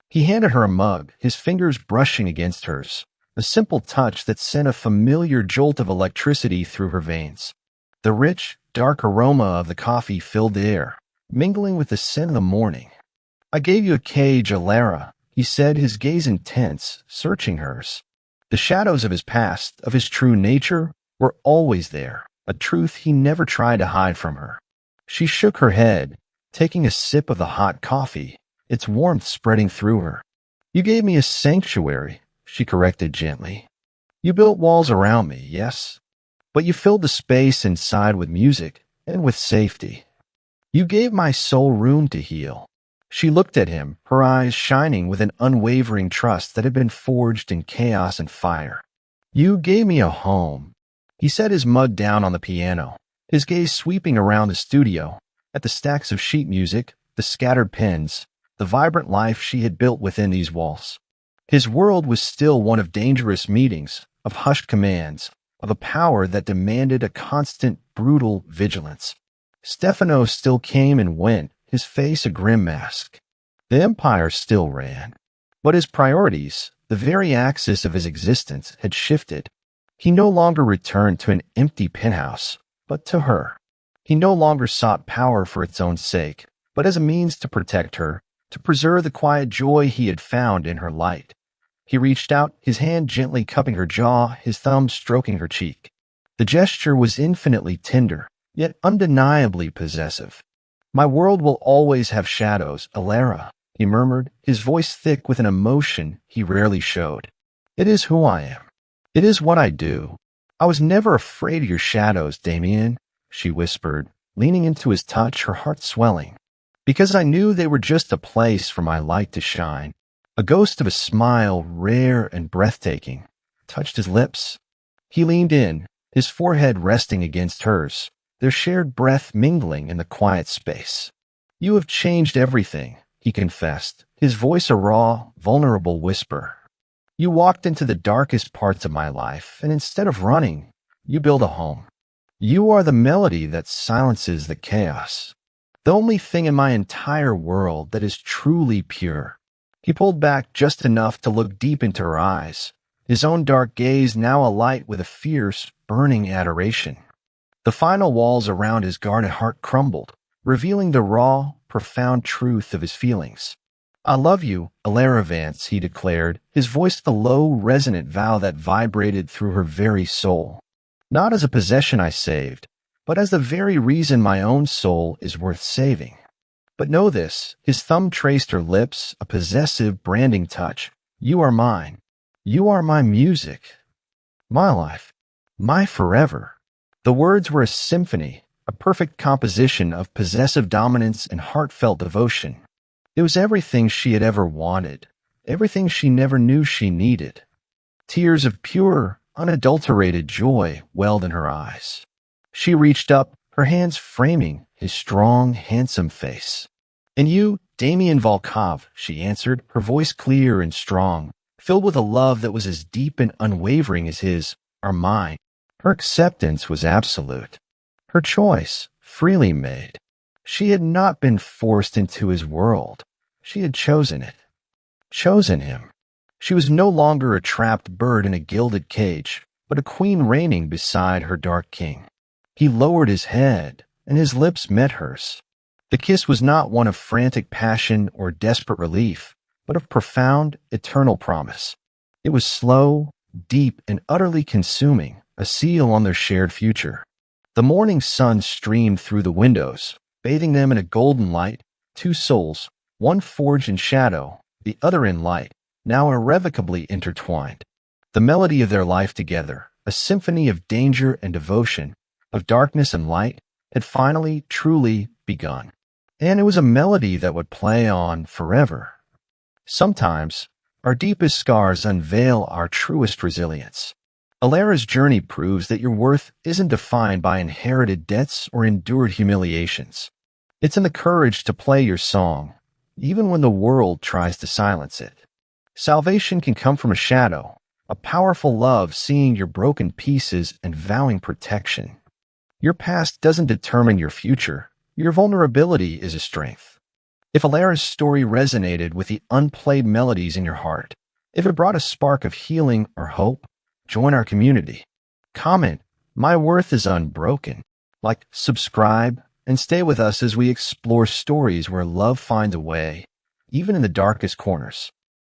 He handed her a mug, his fingers brushing against hers, a simple touch that sent a familiar jolt of electricity through her veins. The rich, dark aroma of the coffee filled the air, mingling with the scent of the morning. "I gave you a cage, Alara," he said, his gaze intense, searching hers. The shadows of his past, of his true nature, were always there, a truth he never tried to hide from her. She shook her head, taking a sip of the hot coffee, its warmth spreading through her. "You gave me a sanctuary," she corrected gently. "You built walls around me, yes, but you filled the space inside with music and with safety. You gave my soul room to heal." She looked at him, her eyes shining with an unwavering trust that had been forged in chaos and fire. "You gave me a home." He set his mug down on the piano, his gaze sweeping around the studio, at the stacks of sheet music, the scattered pens, the vibrant life she had built within these walls. His world was still one of dangerous meetings, of hushed commands, of a power that demanded a constant, brutal vigilance. Stefano still came and went, his face a grim mask. The empire still ran. But his priorities, the very axis of his existence, had shifted. He no longer returned to an empty penthouse, but to her. He no longer sought power for its own sake, but as a means to protect her, to preserve the quiet joy he had found in her light. He reached out, his hand gently cupping her jaw, his thumb stroking her cheek. The gesture was infinitely tender, yet undeniably possessive. "My world will always have shadows, Alara," he murmured, his voice thick with an emotion he rarely showed. "It is who I am. It is what I do. I was never afraid of your shadows, Damien," she whispered, leaning into his touch, her heart swelling. "Because I knew they were just a place for my light to shine." A ghost of a smile, rare and breathtaking, touched his lips. He leaned in, his forehead resting against hers, their shared breath mingling in the quiet space. "You have changed everything," he confessed, his voice a raw, vulnerable whisper. "You walked into the darkest parts of my life, and instead of running, you built a home. You are the melody that silences the chaos. The only thing in my entire world that is truly pure." He pulled back just enough to look deep into her eyes, his own dark gaze now alight with a fierce, burning adoration. The final walls around his guarded heart crumbled, revealing the raw, profound truth of his feelings. "I love you, Alara Vance," he declared, his voice the low, resonant vow that vibrated through her very soul. "Not as a possession I saved, but as the very reason my own soul is worth saving. But know this," his thumb traced her lips, a possessive, branding touch. "You are mine. You are my music, my life, my forever." The words were a symphony, a perfect composition of possessive dominance and heartfelt devotion. It was everything she had ever wanted, everything she never knew she needed. Tears of pure, unadulterated joy welled in her eyes. She reached up, her hands framing his strong, handsome face. "And you, Damien Volkov," she answered, her voice clear and strong, filled with a love that was as deep and unwavering as his, are mine. Her acceptance was absolute. Her choice, freely made. She had not been forced into his world. She had chosen it. Chosen him. She was no longer a trapped bird in a gilded cage, but a queen reigning beside her dark king. He lowered his head, and his lips met hers. The kiss was not one of frantic passion or desperate relief, but of profound, eternal promise. It was slow, deep, and utterly consuming, a seal on their shared future. The morning sun streamed through the windows, bathing them in a golden light, two souls, one forged in shadow, the other in light, now irrevocably intertwined. The melody of their life together, a symphony of danger and devotion, of darkness and light, had finally, truly begun. And it was a melody that would play on forever. Sometimes, our deepest scars unveil our truest resilience. Alara's journey proves that your worth isn't defined by inherited debts or endured humiliations. It's in the courage to play your song, even when the world tries to silence it. Salvation can come from a shadow, A powerful love seeing your broken pieces and vowing protection. Your past doesn't determine your future. Your vulnerability is a strength. If Alara's story resonated with the unplayed melodies in your heart, if it brought a spark of healing or hope, join our community. Comment, "My worth is unbroken." Like, subscribe, and stay with us as we explore stories where love finds a way, even in the darkest corners.